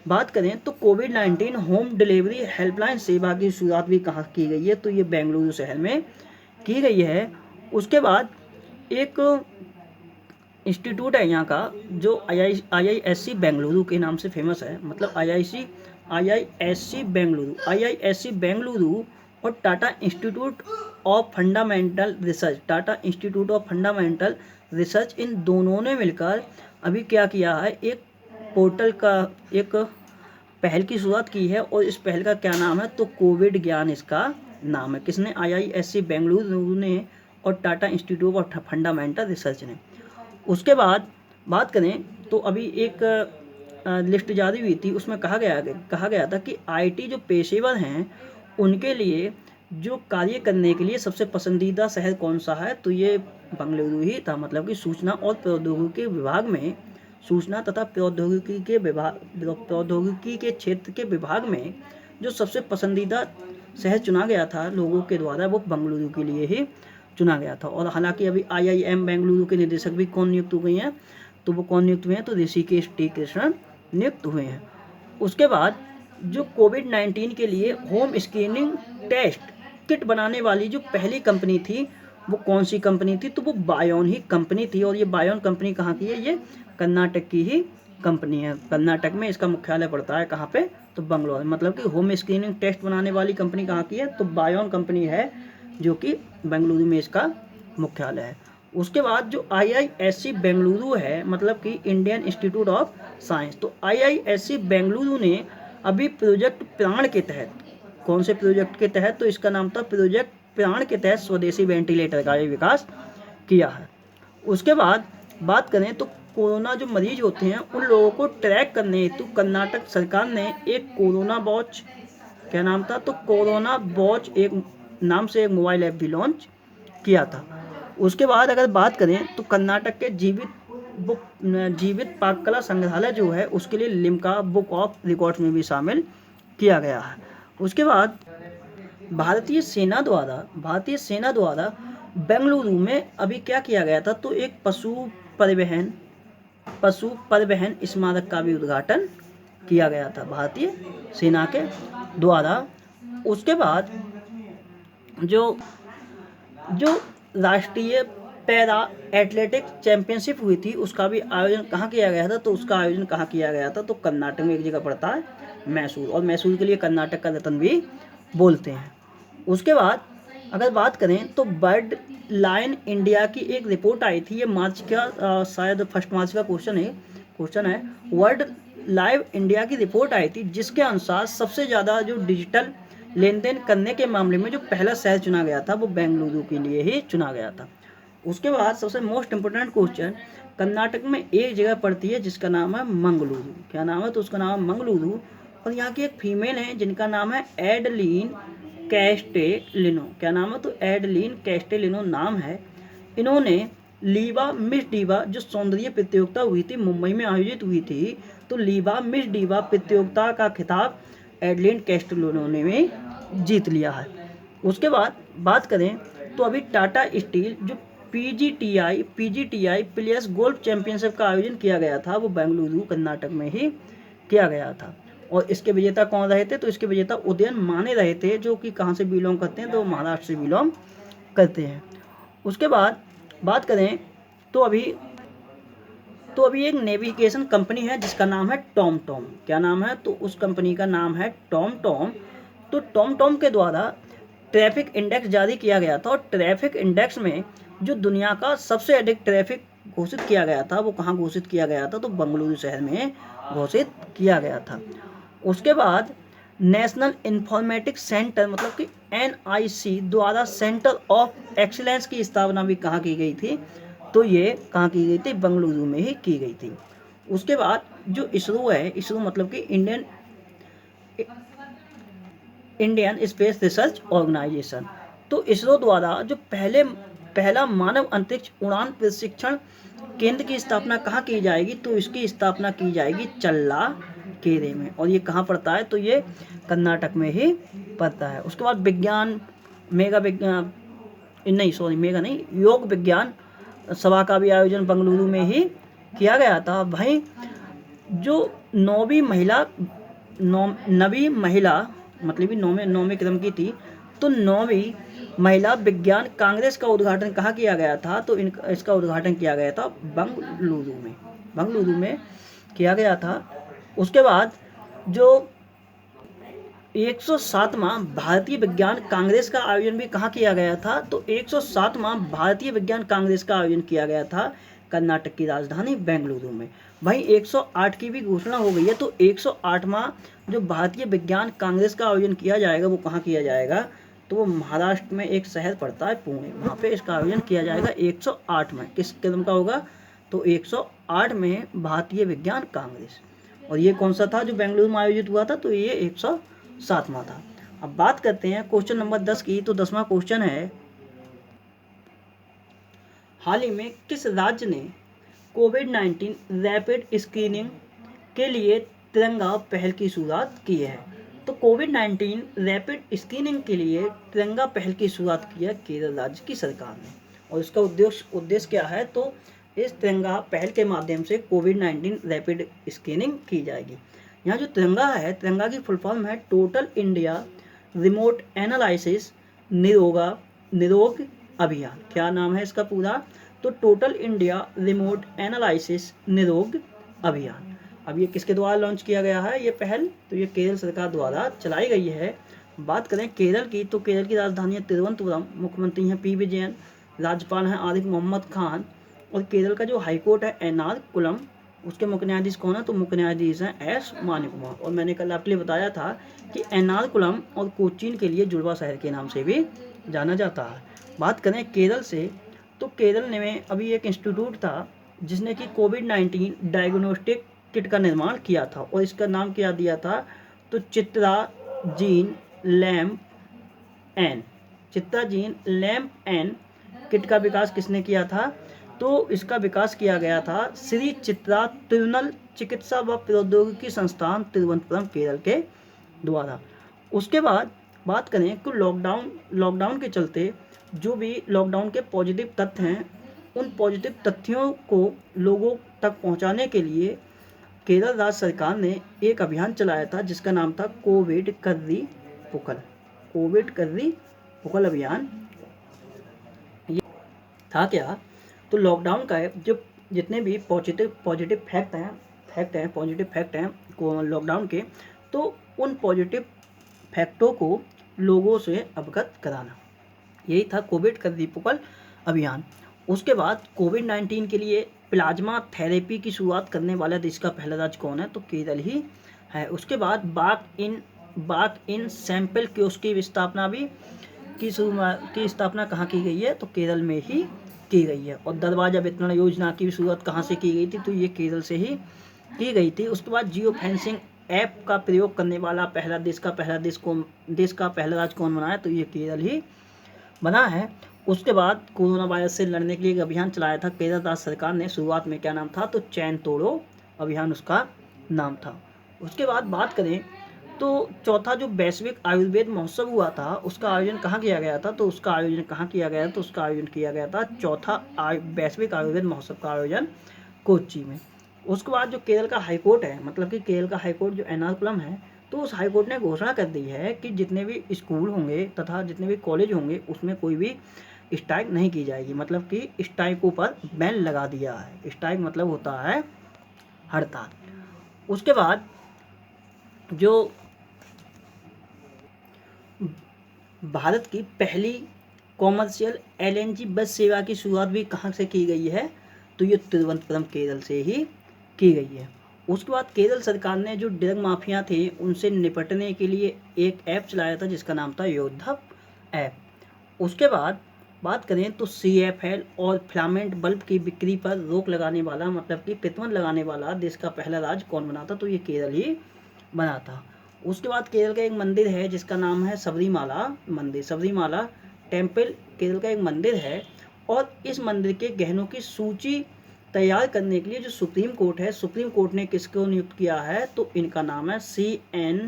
बात करें तो कोविड-19 होम डिलीवरी हेल्पलाइन सेवा की शुरुआत भी कहाँ की गई है? तो ये बेंगलुरु शहर में की गई है। उसके बाद एक इंस्टीट्यूट है यहाँ का जो IISc बेंगलुरु के नाम से फेमस है, मतलब IISc बेंगलुरु और Tata institute of fundamental research, इन दोनों ने मिलकर अभी क्या किया है? एक पोर्टल का एक पहल की शुरुआत की है और इस पहल का क्या नाम है? तो कोविड ज्ञान इसका नाम है। किसने? IISc बेंगलुरु ने और Tata institute of fundamental research ने। उसके बाद बात करें तो अभी एक लिस्ट जारी हुई थी, उसमें कहा गया था कि IT जो पेशेवर हैं उनके लिए जो कार्य करने के लिए सबसे पसंदीदा शहर कौन सा है? तो ये बेंगलुरु ही था, मतलब कि सूचना और प्रौद्योगिकी विभाग में, सूचना तथा प्रौद्योगिकी के क्षेत्र के विभाग में जो सबसे पसंदीदा शहर चुना गया था लोगों के द्वारा, वो बेंगलुरु के लिए ही चुना गया था। और हालांकि अभी IIM बेंगलुरु के निदेशक भी कौन नियुक्त हुए हैं? तो वो कौन नियुक्त हुए हैं? तो ऋषिकेश T कृष्णन नियुक्त हुए हैं। उसके बाद जो कोविड-19 के लिए होम स्क्रीनिंग टेस्ट किट बनाने वाली जो पहली कंपनी थी वो कौन सी कंपनी थी, तो वो बायोन ही कंपनी थी। और ये बायोन कंपनी कहाँ की है, ये कर्नाटक की ही कंपनी है। कर्नाटक में इसका मुख्यालय पड़ता है कहाँ पे, तो बंगलौर। मतलब कि होम स्क्रीनिंग टेस्ट बनाने वाली कंपनी कहाँ की है, तो बायोन कंपनी है, जो कि बेंगलुरु में इसका मुख्यालय है। उसके बाद जो IISc बेंगलुरु है, मतलब कि इंडियन इंस्टीट्यूट ऑफ साइंस, तो IISc बेंगलुरु ने अभी प्रोजेक्ट प्राण के तहत, कौन से प्रोजेक्ट के तहत, तो इसका नाम था प्रोजेक्ट प्राण के तहत स्वदेशी वेंटिलेटर का विकास किया है। उसके बाद बात करें तो कोरोना जो मरीज होते हैं उन लोगों को ट्रैक करने हेतु कर्नाटक सरकार ने एक कोरोना वॉच, क्या नाम था, तो कोरोना वॉच एक नाम से एक मोबाइल ऐप भी लॉन्च किया था। उसके बाद अगर बात करें तो कर्नाटक के जीवित पाककला संग्रहालय जो है उसके लिए लिम्का बुक ऑफ रिकॉर्ड्स में भी शामिल किया गया है। उसके बाद भारतीय सेना द्वारा बेंगलुरु में अभी क्या किया गया था, तो एक पशु परिवहन स्मारक का भी उद्घाटन किया गया था भारतीय सेना के द्वारा। उसके बाद जो राष्ट्रीय पैरा एथलेटिक्स चैंपियनशिप हुई थी उसका भी आयोजन कहाँ किया गया था, तो उसका आयोजन कहाँ किया गया था, तो कर्नाटक में एक जगह पड़ता है मैसूर, और मैसूर के लिए कर्नाटक का रत्न भी बोलते हैं। उसके बाद अगर बात करें तो बर्ड लाइन इंडिया की एक रिपोर्ट आई थी, ये मार्च का शायद 1 मार्च का क्वेश्चन है। वर्ल्ड लाइव इंडिया की रिपोर्ट आई थी जिसके अनुसार सबसे ज़्यादा जो डिजिटल लेन देन करने के मामले में जो पहला शहर चुना गया था वो बेंगलुरु के लिए ही चुना गया था। उसके बाद सबसे मोस्ट इम्पोर्टेंट क्वेश्चन, कर्नाटक में एक जगह पड़ती है जिसका नाम है मंगलुरु, क्या नाम है, तो उसका नाम है मंगलुरु, और यहाँ की एक फीमेल है जिनका नाम है एडलीन कैस्टेलिनो, क्या नाम है, तो एडलीन कैस्टेलिनो नाम है। इन्होंने मिस डीवा जो सौंदर्य प्रतियोगिता हुई थी मुंबई में आयोजित हुई थी, तो मिस डीवा प्रतियोगिता का खिताब एडलीन कैस्टेलिनो ने जीत लिया है। उसके बाद बात करें तो अभी टाटा स्टील जो पीजीटीआई प्लेयर्स गोल्फ चैंपियनशिप का आयोजन किया गया था वो बेंगलुरु कर्नाटक में ही किया गया था। और इसके विजेता कौन रहे थे, तो इसके विजेता उदयन माने रहे थे, जो कि कहाँ से बिलोंग करते हैं, तो महाराष्ट्र से बिलोंग करते हैं। उसके बाद बात करें तो अभी एक नेविगेशन कंपनी है जिसका नाम है टॉम टॉम, क्या नाम है, तो उस कंपनी का नाम है टॉम टॉम। तो टॉम टॉम के द्वारा ट्रैफिक इंडेक्स जारी किया गया था, और ट्रैफिक इंडेक्स में जो दुनिया का सबसे अधिक ट्रैफिक घोषित किया गया था वो कहाँ घोषित किया गया था, तो बेंगलुरु शहर में घोषित किया गया था। उसके बाद नेशनल इंफॉर्मेटिक्स सेंटर मतलब कि NIC द्वारा सेंटर ऑफ एक्सीलेंस की स्थापना भी कहाँ की गई थी, तो ये कहाँ की गई थी, बेंगलुरु में ही की गई थी। उसके बाद जो इसरो है, इसरो मतलब कि इंडियन स्पेस रिसर्च ऑर्गेनाइजेशन, तो इसरो द्वारा जो पहला मानव अंतरिक्ष उड़ान प्रशिक्षण केंद्र की स्थापना कहाँ की जाएगी, तो इसकी स्थापना की जाएगी चल्लाकेरे में, और ये कहाँ पड़ता है, तो ये कर्नाटक में ही पड़ता है। उसके बाद योग विज्ञान सभा का भी आयोजन बेंगलुरु में ही किया गया था। भाई जो नवीं महिला मतलब कि नौवें क्रम की थी, तो 9वीं महिला विज्ञान कांग्रेस का उद्घाटन कहाँ किया गया था, तो इसका उद्घाटन किया गया था बेंगलुरु में किया गया था। उसके बाद जो 107वां भारतीय विज्ञान कांग्रेस का आयोजन भी कहाँ किया गया था, तो 107वां भारतीय विज्ञान कांग्रेस का आयोजन किया गया था कर्नाटक की राजधानी बेंगलुरु में। भाई 108 की भी घोषणा हो गई है, तो 108वां जो भारतीय विज्ञान कांग्रेस का आयोजन किया जाएगा वो कहाँ किया जाएगा, तो वो महाराष्ट्र में एक शहर पड़ता है पुणे, वहाँ पे इसका आयोजन किया जाएगा 108 में। किस कदम का होगा, तो 108 में भारतीय विज्ञान कांग्रेस। और ये कौन सा था जो बेंगलुरु में आयोजित हुआ था, तो ये 107वां था। अब बात करते हैं क्वेश्चन नंबर 10 की, तो 10वां क्वेश्चन है, हाल ही में किस राज्य ने कोविड-19 रैपिड स्क्रीनिंग के लिए तिरंगा पहल की शुरुआत की है, तो कोविड-19 रैपिड स्क्रीनिंग के लिए तिरंगा पहल की शुरुआत की है केरल राज्य की सरकार ने। और इसका उद्देश्य क्या है, तो इस तिरंगा पहल के माध्यम से कोविड-19 रैपिड स्क्रीनिंग की जाएगी। यहाँ जो तिरंगा है, तिरंगा की फुल फॉर्म है टोटल इंडिया रिमोट एनालिसिस निरोग अभियान। क्या नाम है इसका पूरा? तो टोटल इंडिया रिमोट एनालिसिस निरोग अभियान। अब ये किसके द्वारा लॉन्च किया गया है ये पहल? तो ये केरल सरकार द्वारा चलाई गई है। बात करें केरल की, तो केरल की राजधानी है तिरुवनंतपुरम, मुख्यमंत्री हैं पी विजयन, राज्यपाल हैं आरिफ मोहम्मद खान, और केरल का जो हाईकोर्ट है एर्नाकुलम, उसके मुख्य न्यायाधीश कौन है? तो मुख्य न्यायाधीश हैं एस मानिकुमार। और मैंने कल आपके लिए बताया था कि एर्नाकुलम और कोचीन के लिए जुड़वा शहर के नाम से भी जाना जाता है। बात करें केरल से, तो केरल में अभी एक इंस्टीट्यूट था जिसने कि कोविड-19 डायग्नोस्टिक किट का निर्माण किया था, और इसका नाम क्या दिया था? तो चित्राजीन लैम्प एन किट का विकास किसने किया था? तो इसका विकास किया गया था श्री चित्रा तिरुनल चिकित्सा व प्रौद्योगिकी संस्थान तिरुवनंतपुरम केरल के द्वारा। उसके बाद बात करें तो लॉकडाउन के चलते जो भी लॉकडाउन के पॉजिटिव तथ्य हैं, उन पॉजिटिव तथ्यों को लोगों तक पहुंचाने के लिए केरल राज्य सरकार ने एक अभियान चलाया था जिसका नाम था कोविड कर्री पुकल अभियान। ये था क्या? तो लॉकडाउन का जो जितने भी पॉजिटिव फैक्ट हैं लॉकडाउन के, तो उन पॉजिटिव फैक्टों को लोगों से अवगत कराना, यही था कोविड कर्री पुकल अभियान। उसके बाद कोविड-19 के लिए प्लाज्मा थेरेपी की शुरुआत करने वाला देश का पहला राज्य कौन है? तो केरल ही है। उसके बाद बाक इन सैंपल कियोस्क की स्थापना कहाँ की गई है? तो केरल में ही की गई है। और दरवाजा वितरण योजना की शुरुआत कहाँ से की गई थी? तो ये केरल से ही की गई थी। उसके बाद जियो फेंसिंग ऐप का प्रयोग करने वाला देश का पहला राज्य कौन बना है? तो ये केरल ही बना है। उसके बाद कोरोना वायरस से लड़ने के लिए एक अभियान चलाया था केरल राज्य सरकार ने। शुरुआत में क्या नाम था? तो चैन तोड़ो अभियान उसका नाम था। उसके बाद बात करें तो चौथा जो वैश्विक आयुर्वेद महोत्सव हुआ था उसका आयोजन कहाँ किया गया था? तो उसका आयोजन किया गया था चौथा वैश्विक आयुर्वेद महोत्सव का आयोजन कोच्चि में। उसके बाद जो केरल का हाईकोर्ट है, मतलब कि केरल का हाईकोर्ट जो एर्नाकुलम है, तो उस हाईकोर्ट ने घोषणा कर दी है कि जितने भी स्कूल होंगे तथा जितने भी कॉलेज होंगे उसमें कोई भी स्ट्राइक नहीं की जाएगी, मतलब कि स्ट्राइकों पर बैन लगा दिया है। स्ट्राइक मतलब होता है हड़ताल। उसके बाद जो भारत की पहली कॉमर्शियल एलएनजी बस सेवा की शुरुआत भी कहाँ से की गई है? तो ये तिरुवनंतपुरम केरल से ही की गई है। उसके बाद केरल सरकार ने जो ड्रग माफिया थे उनसे निपटने के लिए एक ऐप चलाया था जिसका नाम था योद्धा ऐप। उसके बाद बात करें तो CFL और फिलामेंट बल्ब की बिक्री पर रोक लगाने वाला, मतलब कि प्रतिबंध लगाने वाला देश का पहला राज्य कौन बना था? तो ये केरल ही बना था। उसके बाद केरल का एक मंदिर है जिसका नाम है सबरीमाला टेम्पल केरल का एक मंदिर है, और इस मंदिर के गहनों की सूची तैयार करने के लिए जो सुप्रीम कोर्ट ने किसको नियुक्त किया है? तो इनका नाम है CN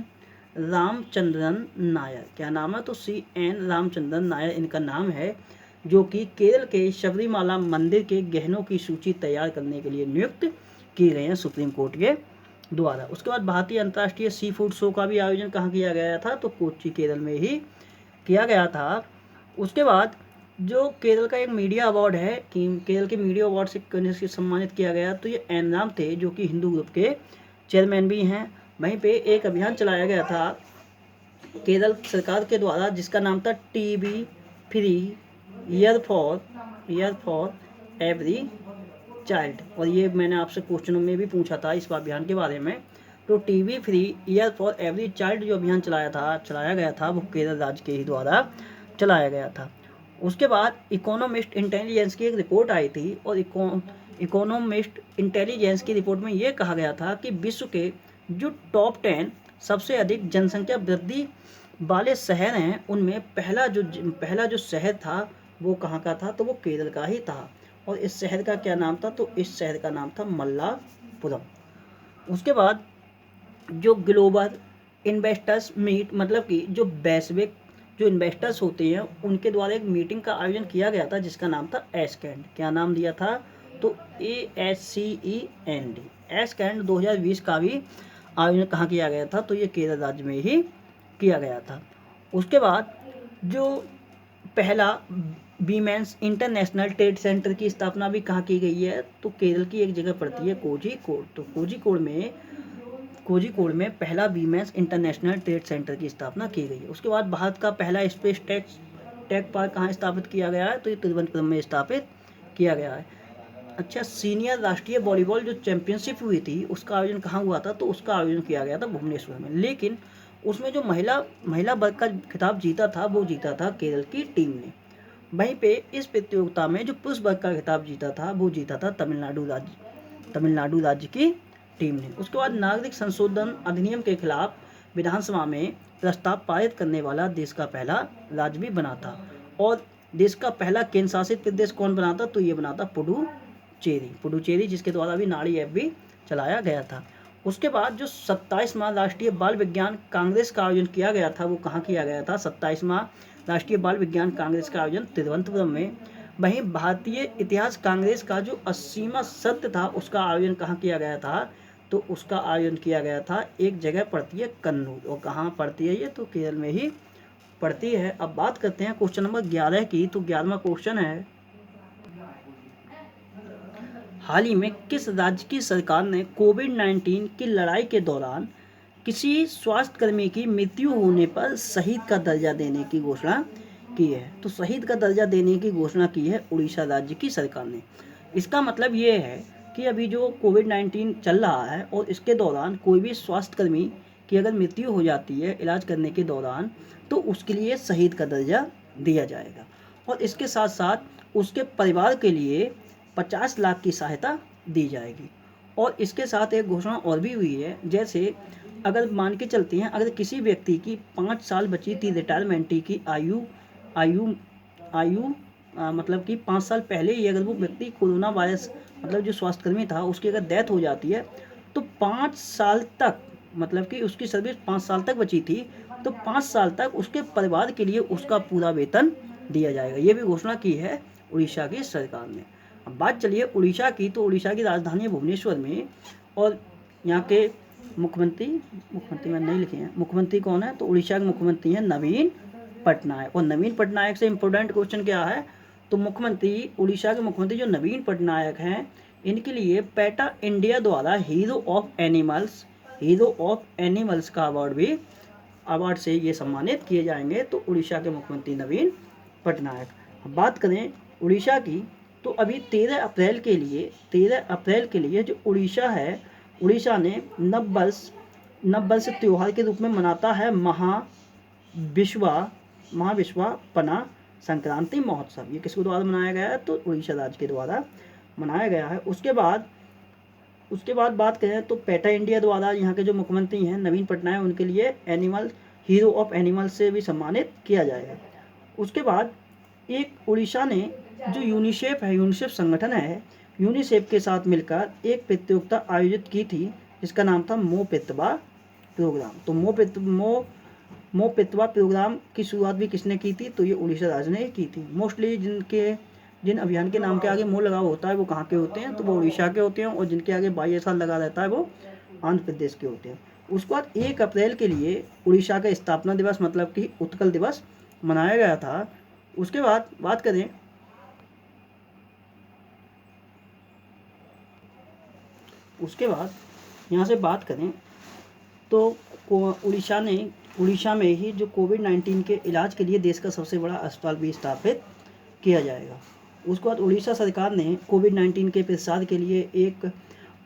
रामचंद्रन नायर। क्या नाम है? तो CN रामचंद्रन नायर इनका नाम है, जो कि केरल के सबरीमाला मंदिर के गहनों की सूची तैयार करने के लिए नियुक्त किए गए हैं सुप्रीम कोर्ट के द्वारा। उसके बाद भारतीय अंतर्राष्ट्रीय सी फूड शो का भी आयोजन कहाँ किया गया था? तो कोच्चि केरल में ही किया गया था। उसके बाद जो केरल का एक मीडिया अवार्ड है कि केरल के मीडिया अवार्ड से सम्मानित किया गया, तो ये एनराम थे जो कि हिंदू ग्रुप के चेयरमैन भी हैं। वहीं पे एक अभियान चलाया गया था केरल सरकार के द्वारा जिसका नाम था TB free year for every child, और ये मैंने आपसे क्वेश्चनों में भी पूछा था इस अभियान के बारे में। तो TB free year for every child जो अभियान चलाया गया था वो केरल राज्य के ही द्वारा चलाया गया था। उसके बाद इकोनॉमिस्ट इंटेलिजेंस की एक रिपोर्ट आई थी, और इकोनॉमिस्ट इंटेलिजेंस की रिपोर्ट में ये कहा गया था कि विश्व के जो टॉप 10 सबसे अधिक जनसंख्या वृद्धि वाले शहर हैं उनमें पहला जो शहर था वो कहाँ का था? तो वो केरल का ही था। और इस शहर का क्या नाम था? तो इस शहर का नाम था मल्लापुरम। उसके बाद जो ग्लोबल इन्वेस्टर्स मीट, मतलब कि जो वैश्विक जो इन्वेस्टर्स होते हैं उनके द्वारा एक मीटिंग का आयोजन किया गया था जिसका नाम था एस्कैंड। क्या नाम दिया था? तो ASCEND एस्कैंड 2020 का भी आयोजन कहाँ किया गया था? तो ये केरल राज्य में ही किया गया था। उसके बाद जो पहला वीमेंस इंटरनेशनल ट्रेड सेंटर की स्थापना भी कहाँ की गई है? तो केरल की एक जगह पड़ती है कोझिकोड। तो कोझिकोड में पहला वीमेंस इंटरनेशनल ट्रेड सेंटर की स्थापना की गई है। उसके बाद भारत का पहला स्पेस टेक पार्क कहाँ स्थापित किया गया है? तो ये तिरुवनंतपुरम में स्थापित किया गया है। अच्छा, सीनियर राष्ट्रीय वॉलीबॉल जो चैंपियनशिप हुई थी उसका आयोजन कहाँ हुआ था? तो उसका आयोजन किया गया था भुवनेश्वर में। लेकिन उसमें जो महिला वर्ग का खिताब जीता था वो जीता था केरल की टीम ने। वहीं पे इस प्रतियोगिता में जो पुरुष वर्ग का खिताब जीता था वो जीता था तमिलनाडु राज्य की टीम ने। उसके बाद नागरिक संशोधन अधिनियम के खिलाफ विधानसभा में प्रस्ताव पारित करने वाला देश का पहला राज्य भी बना था। और देश का पहला केंद्र शासित प्रदेश कौन बना था? तो ये बना था पुडुचेरी, जिसके द्वारा भी नारी ऐप भी चलाया गया था। उसके बाद जो 27वां राष्ट्रीय बाल विज्ञान कांग्रेस का आयोजन किया गया था वो कहाँ किया गया था? 27वां राष्ट्रीय बाल विज्ञान कांग्रेस का आयोजन तिरुवनंतपुरम में। वहीं भारतीय इतिहास कांग्रेस का जो 80वां सत्र था उसका आयोजन कहाँ किया गया था? तो उसका आयोजन किया गया था एक जगह पड़ती है कन्नूर। और कहाँ पड़ती है ये? तो केरल में ही पड़ती है। अब बात करते हैं क्वेश्चन नंबर 11 की। तो 11वां क्वेश्चन है, हाल ही में किस राज्य की सरकार ने कोविड-19 की लड़ाई के दौरान किसी स्वास्थ्यकर्मी की मृत्यु होने पर शहीद का दर्जा देने की घोषणा की है? तो शहीद का दर्जा देने की घोषणा की है उड़ीसा राज्य की सरकार ने। इसका मतलब ये है कि अभी जो कोविड-19 चल रहा है और इसके दौरान कोई भी स्वास्थ्यकर्मी की अगर मृत्यु हो जाती है इलाज करने के दौरान तो उसके लिए शहीद का दर्जा दिया जाएगा। और इसके साथ साथ उसके परिवार के लिए 50 लाख की सहायता दी जाएगी। और इसके साथ एक घोषणा और भी हुई है, जैसे अगर मान के चलते हैं अगर किसी व्यक्ति की 5 साल बची थी रिटायरमेंट की आयु आयु आयु मतलब कि 5 साल पहले ही अगर वो व्यक्ति कोरोना वायरस मतलब जो स्वास्थ्यकर्मी था उसकी अगर डेथ हो जाती है तो 5 साल तक मतलब कि उसकी सर्विस 5 साल तक बची थी तो 5 साल तक उसके परिवार के लिए उसका पूरा वेतन दिया जाएगा। ये भी घोषणा की है उड़ीसा की सरकार ने। अब बात चलिए उड़ीसा की। तो उड़ीसा की राजधानी भुवनेश्वर में और यहाँ के मुख्यमंत्री में नहीं लिखे हैं। मुख्यमंत्री कौन है? तो उड़ीसा के मुख्यमंत्री हैं नवीन पटनायक। और नवीन पटनायक से इम्पोर्टेंट क्वेश्चन क्या है? तो उड़ीसा के मुख्यमंत्री जो नवीन पटनायक हैं इनके लिए पैटा इंडिया द्वारा हीरो ऑफ एनिमल्स का अवार्ड से ये सम्मानित किए जाएंगे। तो उड़ीसा के मुख्यमंत्री नवीन पटनायक। बात करें उड़ीसा की तो अभी 13 अप्रैल के लिए जो उड़ीसा है, उड़ीसा ने नववर्ष त्योहार के रूप में मनाता है महाविश्वापना संक्रांति महोत्सव। ये किसके द्वारा मनाया गया है? तो उड़ीसा राज्य के द्वारा मनाया गया है। उसके बाद बात करें तो पैटा इंडिया द्वारा यहाँ के जो मुख्यमंत्री हैं नवीन पटनायक उनके लिए हीरो ऑफ एनिमल से भी सम्मानित किया जाएगा। उसके बाद एक उड़ीसा ने जो यूनिसेफ संगठन है, यूनिसेफ के साथ मिलकर एक प्रतियोगिता आयोजित की थी जिसका नाम था मो पितवा प्रोग्राम। तो मो पितवा प्रोग्राम की शुरुआत भी किसने की थी? तो ये उड़ीसा राज्य ने की थी। मोस्टली जिन अभियान के नाम के आगे मो लगा होता है वो कहाँ के होते हैं? तो वो उड़ीसा के होते हैं। और जिनके आगे 22 साल लगा रहता है वो आंध्र प्रदेश के होते हैं। उसके बाद 1 अप्रैल के लिए उड़ीसा का स्थापना दिवस मतलब कि उत्कल दिवस मनाया गया था। उसके बाद बात करें यहाँ से बात करें तो उड़ीसा में ही जो कोविड-19 के इलाज के लिए देश का सबसे बड़ा अस्पताल भी स्थापित किया जाएगा। उसके बाद उड़ीसा सरकार ने कोविड-19 के प्रसार के लिए एक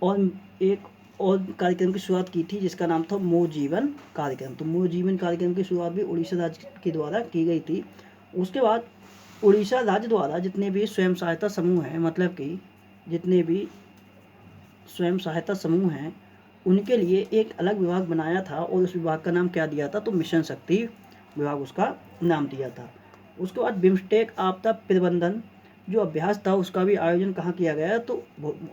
और कार्यक्रम की शुरुआत की थी जिसका नाम था मो जीवन कार्यक्रम। तो मो जीवन कार्यक्रम की शुरुआत भी उड़ीसा राज्य के द्वारा की गई थी। उसके बाद उड़ीसा राज्य द्वारा जितने भी स्वयं सहायता समूह हैं मतलब कि जितने भी स्वयं सहायता समूह हैं उनके लिए एक अलग विभाग बनाया था और उस विभाग का नाम क्या दिया था? तो मिशन शक्ति विभाग उसका नाम दिया था। उसके बाद बिम्स्टेक आपदा प्रबंधन जो अभ्यास था उसका भी आयोजन कहाँ किया गया? तो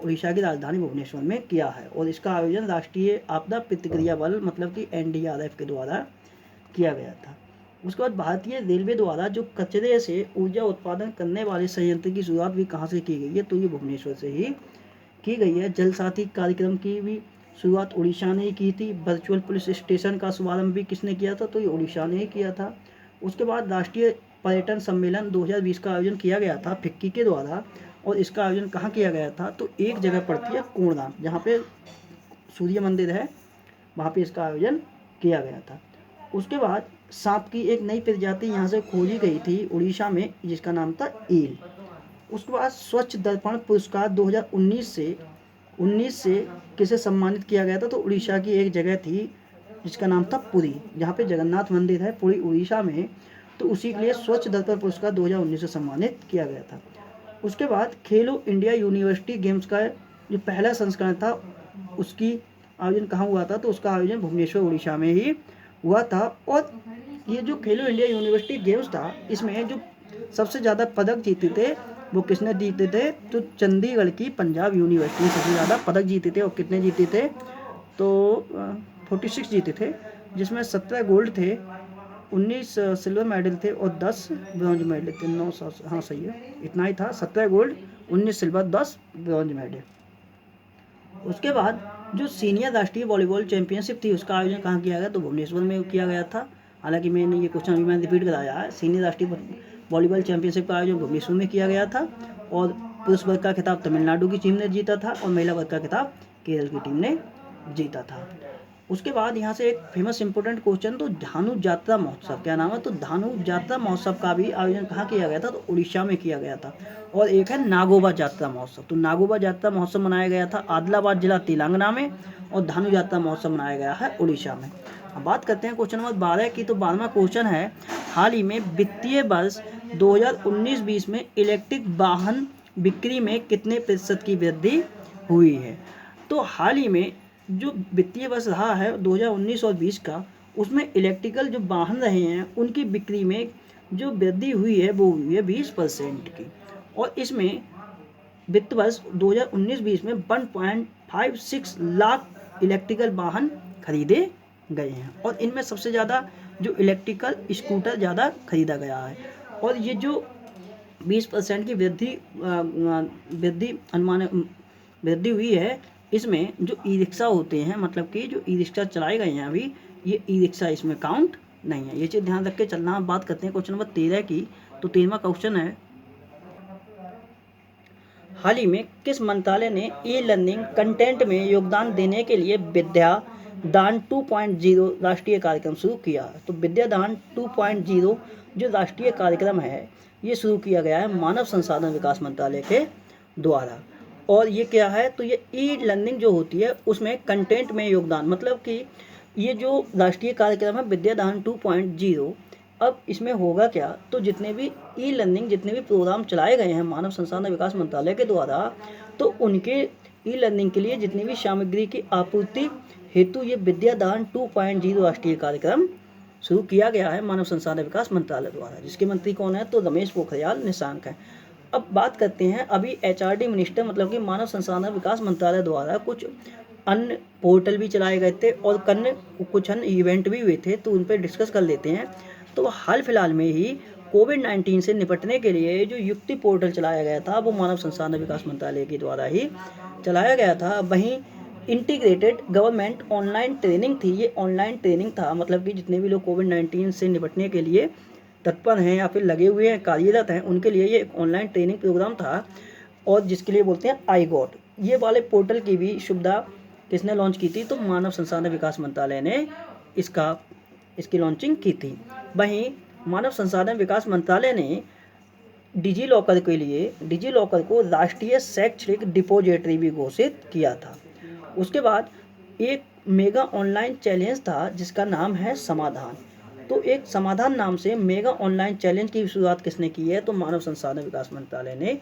उड़ीसा की राजधानी भुवनेश्वर में किया है। और इसका आयोजन राष्ट्रीय आपदा प्रतिक्रिया बल मतलब कि NDRF के द्वारा किया गया था। उसके बाद भारतीय रेलवे द्वारा जो कचरे से ऊर्जा उत्पादन करने वाले संयंत्र की शुरुआत भी कहाँ से की गई है? तो ये भुवनेश्वर से ही की गई है। जल साथी कार्यक्रम की भी शुरुआत उड़ीसा ने ही की थी। वर्चुअल पुलिस स्टेशन का शुभारंभ भी किसने किया था? तो ये उड़ीसा ने ही किया था। उसके बाद राष्ट्रीय पर्यटन सम्मेलन 2020 का आयोजन किया गया था फिक्की के द्वारा। और इसका आयोजन कहाँ किया गया था, तो एक जगह पड़ती है कोणधाम, जहाँ पे सूर्य मंदिर है, वहाँ पे इसका आयोजन किया गया था। उसके बाद सांप की एक नई प्रजाति यहाँ से खोजी गई थी उड़ीसा में, जिसका नाम था ईल। उसके बाद स्वच्छ दर्पण पुरस्कार 2019 से किसे सम्मानित किया गया था, तो उड़ीसा की एक जगह थी जिसका नाम था पुरी, जहाँ पे जगन्नाथ मंदिर है पुरी उड़ीसा में, तो उसी के लिए स्वच्छ दर्पण पुरस्कार 2019 से सम्मानित किया गया था। उसके बाद खेलो इंडिया यूनिवर्सिटी गेम्स का जो पहला संस्करण था उसकी आयोजन कहाँ हुआ था, तो उसका आयोजन भुवनेश्वर उड़ीसा में ही हुआ था। और ये जो खेलो इंडिया यूनिवर्सिटी गेम्स था, इसमें जो सबसे ज़्यादा पदक जीते थे वो किसने जीते थे, तो चंडीगढ़ की पंजाब यूनिवर्सिटी सबसे ज़्यादा पदक जीते थे। और कितने जीते थे, तो 46 जीते थे, जिसमें 17 गोल्ड थे, 19 सिल्वर मेडल थे और 10 ब्रॉन्ज मेडल थे। 9, हाँ सही है, इतना ही था, 17 गोल्ड, 19 सिल्वर, 10 ब्रॉन्ज मेडल। उसके बाद जो सीनियर राष्ट्रीय वॉलीबॉल चैंपियनशिप थी उसका आयोजन कहाँ किया गया, तो भुवनेश्वर में किया गया था। हालांकि मैंने ये क्वेश्चन अभी मैंने रिपीट कराया है, सीनियर राष्ट्रीय वॉलीबॉल चैंपियनशिप का आयोजन भुवनेश्वर में किया गया था। और पुरुष वर्ग का खिताब तमिलनाडु की टीम ने जीता था और महिला वर्ग का खिताब केरल की टीम ने जीता था। उसके बाद यहाँ से एक फेमस इंपॉर्टेंट क्वेश्चन, तो धानु यात्रा महोत्सव क्या नाम है, तो धानु यात्रा महोत्सव का भी आयोजन कहाँ किया गया था, तो उड़ीसा में किया गया था। और एक है नागोबा यात्रा महोत्सव, तो नागोबा यात्रा महोत्सव मनाया गया था आदिलाबाद जिला तेलंगाना में, और धानु यात्रा महोत्सव मनाया गया है उड़ीसा में। अब बात करते हैं क्वेश्चन नंबर 12 की, तो 12वां क्वेश्चन है, हाल ही में वित्तीय वर्ष 2019-20 में इलेक्ट्रिक वाहन बिक्री में कितने प्रतिशत की वृद्धि हुई है। तो हाल ही में जो वित्तीय वर्ष रहा है 2019 और 20 का, उसमें इलेक्ट्रिकल जो वाहन रहे हैं उनकी बिक्री में जो वृद्धि हुई है वो हुई है 20% की। और इसमें वित्त वर्ष 2019-20 में 1.56 लाख इलेक्ट्रिकल वाहन खरीदे गए हैं। और इनमें सबसे ज़्यादा जो इलेक्ट्रिकल स्कूटर ज़्यादा खरीदा गया है। और ये जो 20% की वृद्धि हुई है, इसमें जो ई रिक्शा होते हैं, मतलब कि जो ई रिक्शा चलाए गए हैं अभी, ये ई रिक्शा इसमें काउंट नहीं है। ये चीज़ ध्यान रख के चलना। बात करते हैं क्वेश्चन नंबर 13 की, तो 13वां क्वेश्चन है, हाल ही में किस मंत्रालय ने ई लर्निंग कंटेंट में योगदान देने के लिए विद्या दान 2.0 राष्ट्रीय कार्यक्रम शुरू किया। तो विद्या दान 2.0 जो राष्ट्रीय कार्यक्रम है ये शुरू किया गया है मानव संसाधन विकास मंत्रालय के द्वारा। और ये क्या है, तो ये ई लर्निंग जो होती है उसमें कंटेंट में योगदान, मतलब कि ये जो राष्ट्रीय कार्यक्रम है विद्या दान 2.0, अब इसमें होगा क्या, तो जितने भी ई लर्निंग जितने भी प्रोग्राम चलाए गए हैं मानव संसाधन विकास मंत्रालय के द्वारा, तो उनके ई लर्निंग के लिए जितनी भी सामग्री की आपूर्ति हेतु ये विद्या दान 2.0 राष्ट्रीय कार्यक्रम शुरू किया गया है मानव संसाधन विकास मंत्रालय द्वारा, जिसके मंत्री कौन है, तो रमेश पोखरियाल निशंक है। अब बात करते हैं, अभी एचआरडी मिनिस्टर मतलब कि मानव संसाधन विकास मंत्रालय द्वारा कुछ अन्य पोर्टल भी चलाए गए थे और कुछ अन्य इवेंट भी हुए थे, तो उन पर डिस्कस कर लेते हैं। तो हाल फिलहाल में ही कोविड-19 से निपटने के लिए जो युक्ति पोर्टल चलाया गया था वो मानव संसाधन विकास मंत्रालय के द्वारा ही चलाया गया था। वहीं इंटीग्रेटेड गवर्नमेंट ऑनलाइन ट्रेनिंग थी, ये ऑनलाइन ट्रेनिंग था, मतलब कि जितने भी लोग कोविड-19 से निपटने के लिए तत्पर हैं या फिर लगे हुए हैं, कार्यरत हैं, उनके लिए ये एक ऑनलाइन ट्रेनिंग प्रोग्राम था, और जिसके लिए बोलते हैं आई गॉट। ये वाले पोर्टल की भी सुविधा किसने लॉन्च की थी, तो मानव संसाधन विकास मंत्रालय ने इसकी लॉन्चिंग की थी। वहीं मानव संसाधन विकास मंत्रालय ने डिजी लॉकर को राष्ट्रीय शैक्षणिक डिपोजिटरी भी घोषित किया था। उसके बाद एक मेगा ऑनलाइन चैलेंज था जिसका नाम है समाधान। तो एक समाधान नाम से मेगा ऑनलाइन चैलेंज की शुरुआत किसने की है, तो मानव संसाधन विकास मंत्रालय ने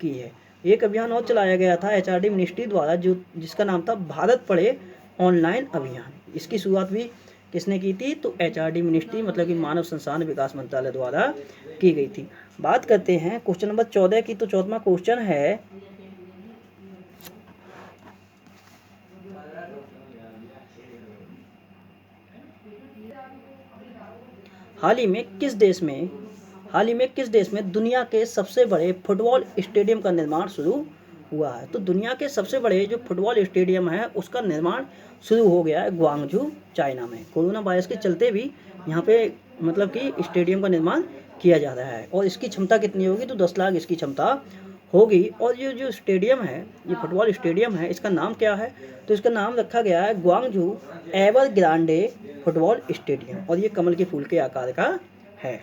की है। एक अभियान और चलाया गया था एचआरडी मिनिस्ट्री द्वारा जिसका नाम था भारत पढ़े ऑनलाइन अभियान। इसकी शुरुआत भी किसने की थी, तो एचआरडी मिनिस्ट्री मतलब कि मानव संसाधन विकास मंत्रालय द्वारा की गई थी। बात करते हैं क्वेश्चन नंबर 14 की, तो 14वां क्वेश्चन है, हाल ही में किस देश में दुनिया के सबसे बड़े फुटबॉल स्टेडियम का निर्माण शुरू हुआ है। तो दुनिया के सबसे बड़े जो फुटबॉल स्टेडियम है उसका निर्माण शुरू हो गया है ग्वांगझू चाइना में। कोरोना वायरस के चलते भी यहाँ पे मतलब कि स्टेडियम का निर्माण किया जा रहा है। और इसकी क्षमता कितनी होगी, तो 10 लाख इसकी क्षमता होगी। और ये जो स्टेडियम है, ये फुटबॉल स्टेडियम है, इसका नाम क्या है, तो इसका नाम रखा गया है ग्वांगझू एवरग्रांडे फुटबॉल स्टेडियम, और ये कमल के फूल के आकार का है।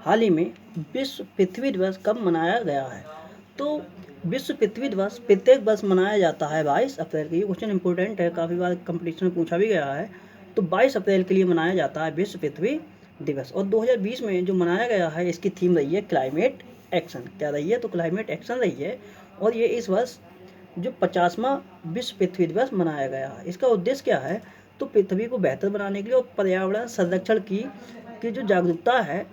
हाल ही में विश्व पृथ्वी दिवस कब मनाया गया है, तो विश्व पृथ्वी दिवस प्रत्येक वर्ष मनाया जाता है 22 अप्रैल को। ये क्वेश्चन इंपॉर्टेंट है, काफ़ी बार कंपटीशन में पूछा भी गया है। तो 22 अप्रैल के लिए मनाया जाता है विश्व पृथ्वी दिवस। और 2020 में जो मनाया गया है, इसकी थीम रही है क्लाइमेट एक्शन। क्या रही है, तो क्लाइमेट एक्शन रही है। और ये इस वर्ष जो 50वां विश्व पृथ्वी दिवस मनाया गया है। इसका उद्देश्य क्या है, तो पृथ्वी को बेहतर बनाने के लिए और पर्यावरण संरक्षण की जो जागरूकता है,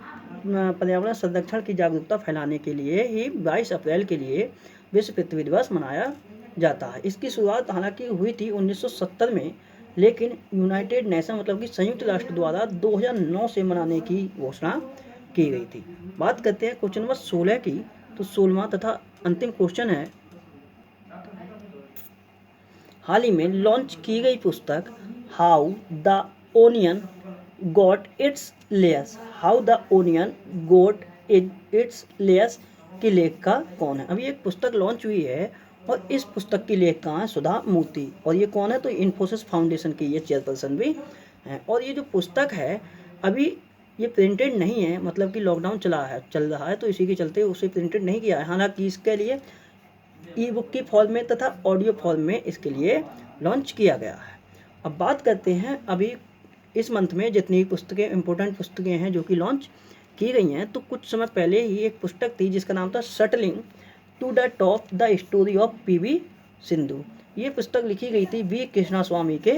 पर्यावरण संरक्षण की जागरूकता फैलाने के लिए ही 22 अप्रैल के लिए विश्व पृथ्वी दिवस मनाया जाता है। इसकी शुरुआत हालांकि हुई थी 1970 में, लेकिन यूनाइटेड नेशन मतलब कि संयुक्त राष्ट्र द्वारा 2009 से मनाने की घोषणा की गई थी। बात करते हैं क्वेश्चन नंबर 16 की, तो 16वां तथा अंतिम क्वेश्चन है, हाल ही में लॉन्च की गई पुस्तक how the onion got its layers, how the onion got its layers की लेखिका कौन है। अभी एक पुस्तक लॉन्च हुई है और इस पुस्तक की लेखिका है सुधा मूर्ति। और ये कौन है, तो इन्फोसिस फाउंडेशन की ये चेयरपर्सन भी है। और ये जो पुस्तक है अभी ये प्रिंटेड नहीं है, मतलब कि लॉकडाउन चल रहा है, तो इसी के चलते उसे प्रिंटेड नहीं किया है। हालांकि इसके लिए ई बुक की फॉर्म में तथा ऑडियो फॉर्म में इसके लिए लॉन्च किया गया है। अब बात करते हैं अभी इस मंथ में जितनी पुस्तकें इंपॉर्टेंट पुस्तकें हैं जो कि लॉन्च की गई हैं, तो कुछ समय पहले ही एक पुस्तक थी जिसका नाम था shuttling to the top the story of PV Sindhu. ये पुस्तक लिखी गई थी वी कृष्णास्वामी के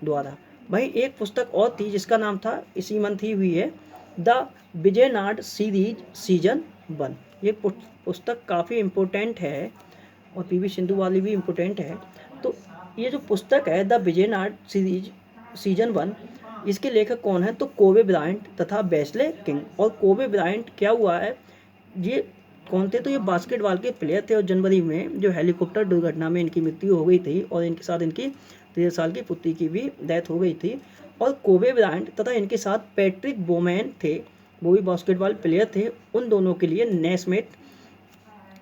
द्वारा। वहीं एक पुस्तक और थी जिसका नाम था, इसी मंथ ही हुई है, द विजयनाड सीरीज सीजन 1। ये पुस्तक काफ़ी इम्पोर्टेंट है और पीवी सिंधु वाली भी इम्पोर्टेंट है। तो ये जो पुस्तक है द विजयनाड सीरीज सीजन 1, इसके लेखक कौन है, तो कोबे ब्रायंट तथा बेस्ले किंग। और कोबे ब्रायंट क्या हुआ है, ये कौन थे, तो ये बास्केटबॉल के प्लेयर थे और जनवरी में जो हेलीकॉप्टर दुर्घटना में इनकी मृत्यु हो गई थी और इनके साथ इनकी 13 साल की पुत्री की भी डेथ हो गई थी। और कोबे ब्रायंट तथा इनके साथ पैट्रिक बोमैन थे, वो भी बास्केटबॉल प्लेयर थे। उन दोनों के लिए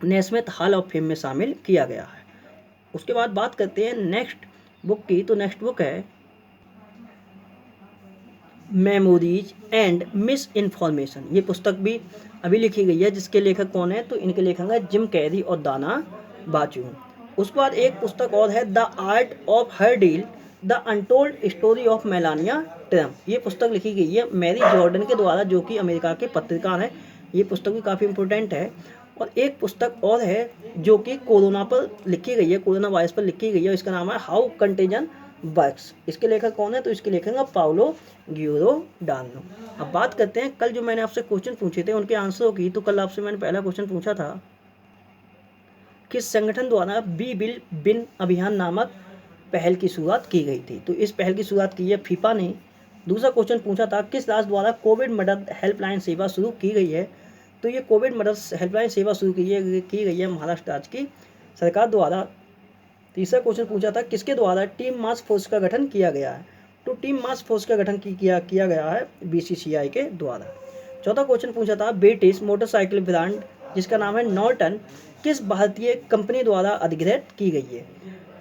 नेस्मिथ हॉल ऑफ फेम में शामिल किया गया है। उसके बाद बात करते हैं नेक्स्ट बुक की, तो नेक्स्ट बुक है मेमोरीज एंड मिस इन्फॉर्मेशन। ये पुस्तक भी अभी लिखी गई है, जिसके लेखक कौन है, तो इनके लेखक है जिम कैरी और दाना बाचू। उसके बाद एक पुस्तक और है the art of her deal the untold story of Melania Trump. ये पुस्तक लिखी गई है मैरी जॉर्डन के द्वारा, जो कि अमेरिका के पत्रकार हैं। ये पुस्तक भी काफ़ी इंपॉर्टेंट है। और एक पुस्तक और है जो कि कोरोना पर लिखी गई है, कोरोना वायरस पर लिखी गई है, इसका नाम है हाउ कंटेजन वर्क्स। इसके लेखक कौन है, तो इसके लेखक है पाउलो गियोरोडानो। अब बात करते हैं कल जो मैंने आपसे क्वेश्चन पूछे थे उनके आंसरों की। तो कल आपसे मैंने पहला क्वेश्चन पूछा था, किस संगठन द्वारा बी बिल बिन अभियान नामक पहल की शुरुआत की गई थी, तो इस पहल की शुरुआत की है फीफा ने। दूसरा क्वेश्चन पूछा था, किस राज्य द्वारा कोविड मदद हेल्पलाइन सेवा शुरू की गई है, तो ये कोविड मदद हेल्पलाइन सेवा शुरू की गई है महाराष्ट्र राज्य की सरकार द्वारा। तीसरा क्वेश्चन पूछा था, किसके द्वारा टीम मास्क फोर्स का गठन किया गया है, तो टीम मास्क फोर्स का गठन किया गया है बीसीसीआई के द्वारा। चौथा क्वेश्चन पूछा था, ब्रिटिश मोटरसाइकिल ब्रांड जिसका नाम है नॉर्टन किस भारतीय कंपनी द्वारा अधिग्रहित की गई है,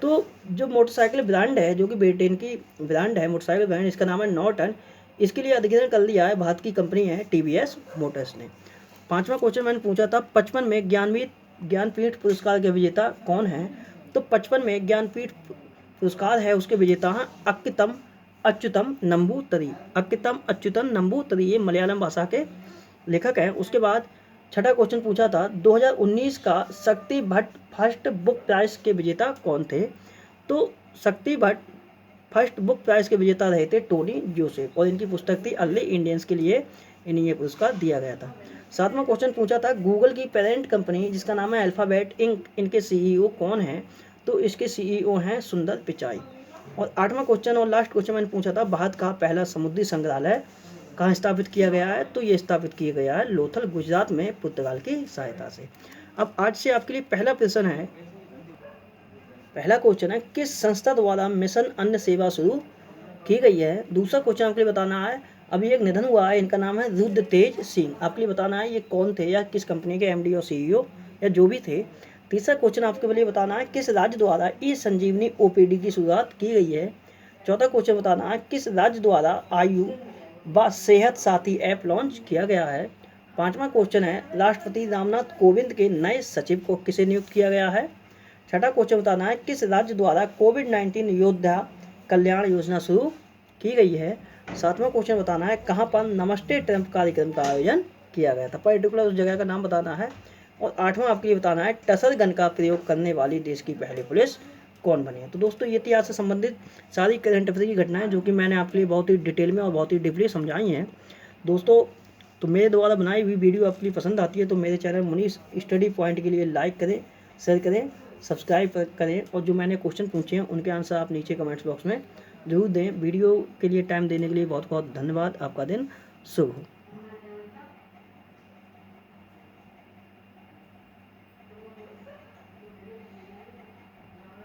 तो जो मोटरसाइकिल ब्रांड है, जो कि ब्रिटेन की ब्रांड है मोटरसाइकिल ब्रांड, इसका नाम है नॉर्टन, इसके लिए अधिग्रहण कर लिया है भारत की कंपनी है टीवीएस मोटर्स ने। पांचवा क्वेश्चन मैंने पूछा था, 55 में ज्ञानपीठ पुरस्कार के विजेता कौन है, तो 55 में ज्ञानपीठ पुरस्कार है उसके विजेता हैं अक्कितम अच्युतम नंबूतरी। अक्कितम अच्युतम नंबूतरी ये मलयालम भाषा के लेखक हैं। उसके बाद छठा क्वेश्चन पूछा था, 2019 का शक्ति भट्ट फर्स्ट बुक प्राइज के विजेता कौन थे, तो शक्ति भट्ट फर्स्ट बुक प्राइज के विजेता रहे थे टोनी जोसेफ, और इनकी पुस्तक थी अर्ली इंडियंस के लिए इन्हें ये पुरस्कार दिया गया था। सातवां क्वेश्चन पूछा था, गूगल की पेरेंट कंपनी जिसका नाम है अल्फाबेट इंक, इनके सीईओ कौन हैं, तो इसके सीईओ हैं सुंदर पिचाई। और आठवां क्वेश्चन और लास्ट क्वेश्चन मैंने पूछा था, भारत का पहला समुद्री संग्रहालय कहाँ स्थापित किया गया है, तो ये स्थापित किया गया है लोथल गुजरात में पुर्तगाल की सहायता से। अब आज से आपके लिए पहला प्रश्न है, पहला क्वेश्चन है, किस संस्था द्वारा मिशन अन्न सेवा शुरू की गई है। दूसरा क्वेश्चन आपके लिए बताना है, अभी एक निधन हुआ है, इनका नाम है रुद्रतेज सिंह। आपके लिए बताना है ये कौन थे या किस कंपनी के एमडी और सीईओ या जो भी थे। तीसरा क्वेश्चन आपके लिए बताना है किस राज्य द्वारा ई संजीवनी ओपीडी की शुरुआत की गई है। चौथा क्वेश्चन बताना है किस राज्य द्वारा आयु व सेहत साथी ऐप लॉन्च किया गया है। पांचवा क्वेश्चन है राष्ट्रपति रामनाथ कोविंद के नए सचिव को किसे नियुक्त किया गया है। छठा क्वेश्चन बताना है किस राज्य द्वारा कोविड-19 योद्धा कल्याण योजना शुरू की गई है। सातवां क्वेश्चन बताना है कहाँ पर नमस्ते ट्रंप कार्यक्रम का आयोजन किया गया था, पर्टिकुलर उस जगह का नाम बताना है। और आठवां आपके लिए बताना है टसर गन का प्रयोग करने वाली देश की पहली पुलिस कौन बनी है। तो दोस्तों ये इतिहास से संबंधित सारी करंट अफेयर की घटनाएं जो कि मैंने आपके लिए बहुत ही डिटेल में और बहुत ही डीपली समझाई हैं दोस्तों। तो मेरे द्वारा बनाई हुई वीडियो आपके लिए पसंद आती है तो मेरे चैनल मुनीष स्टडी पॉइंट के लिए लाइक करें, शेयर करें, सब्सक्राइब करें और जो मैंने क्वेश्चन पूछे हैं उनके आंसर आप नीचे कमेंट्स बॉक्स में जरूर दें। वीडियो के लिए टाइम देने के लिए बहुत बहुत धन्यवाद। आपका दिन शुभ हो।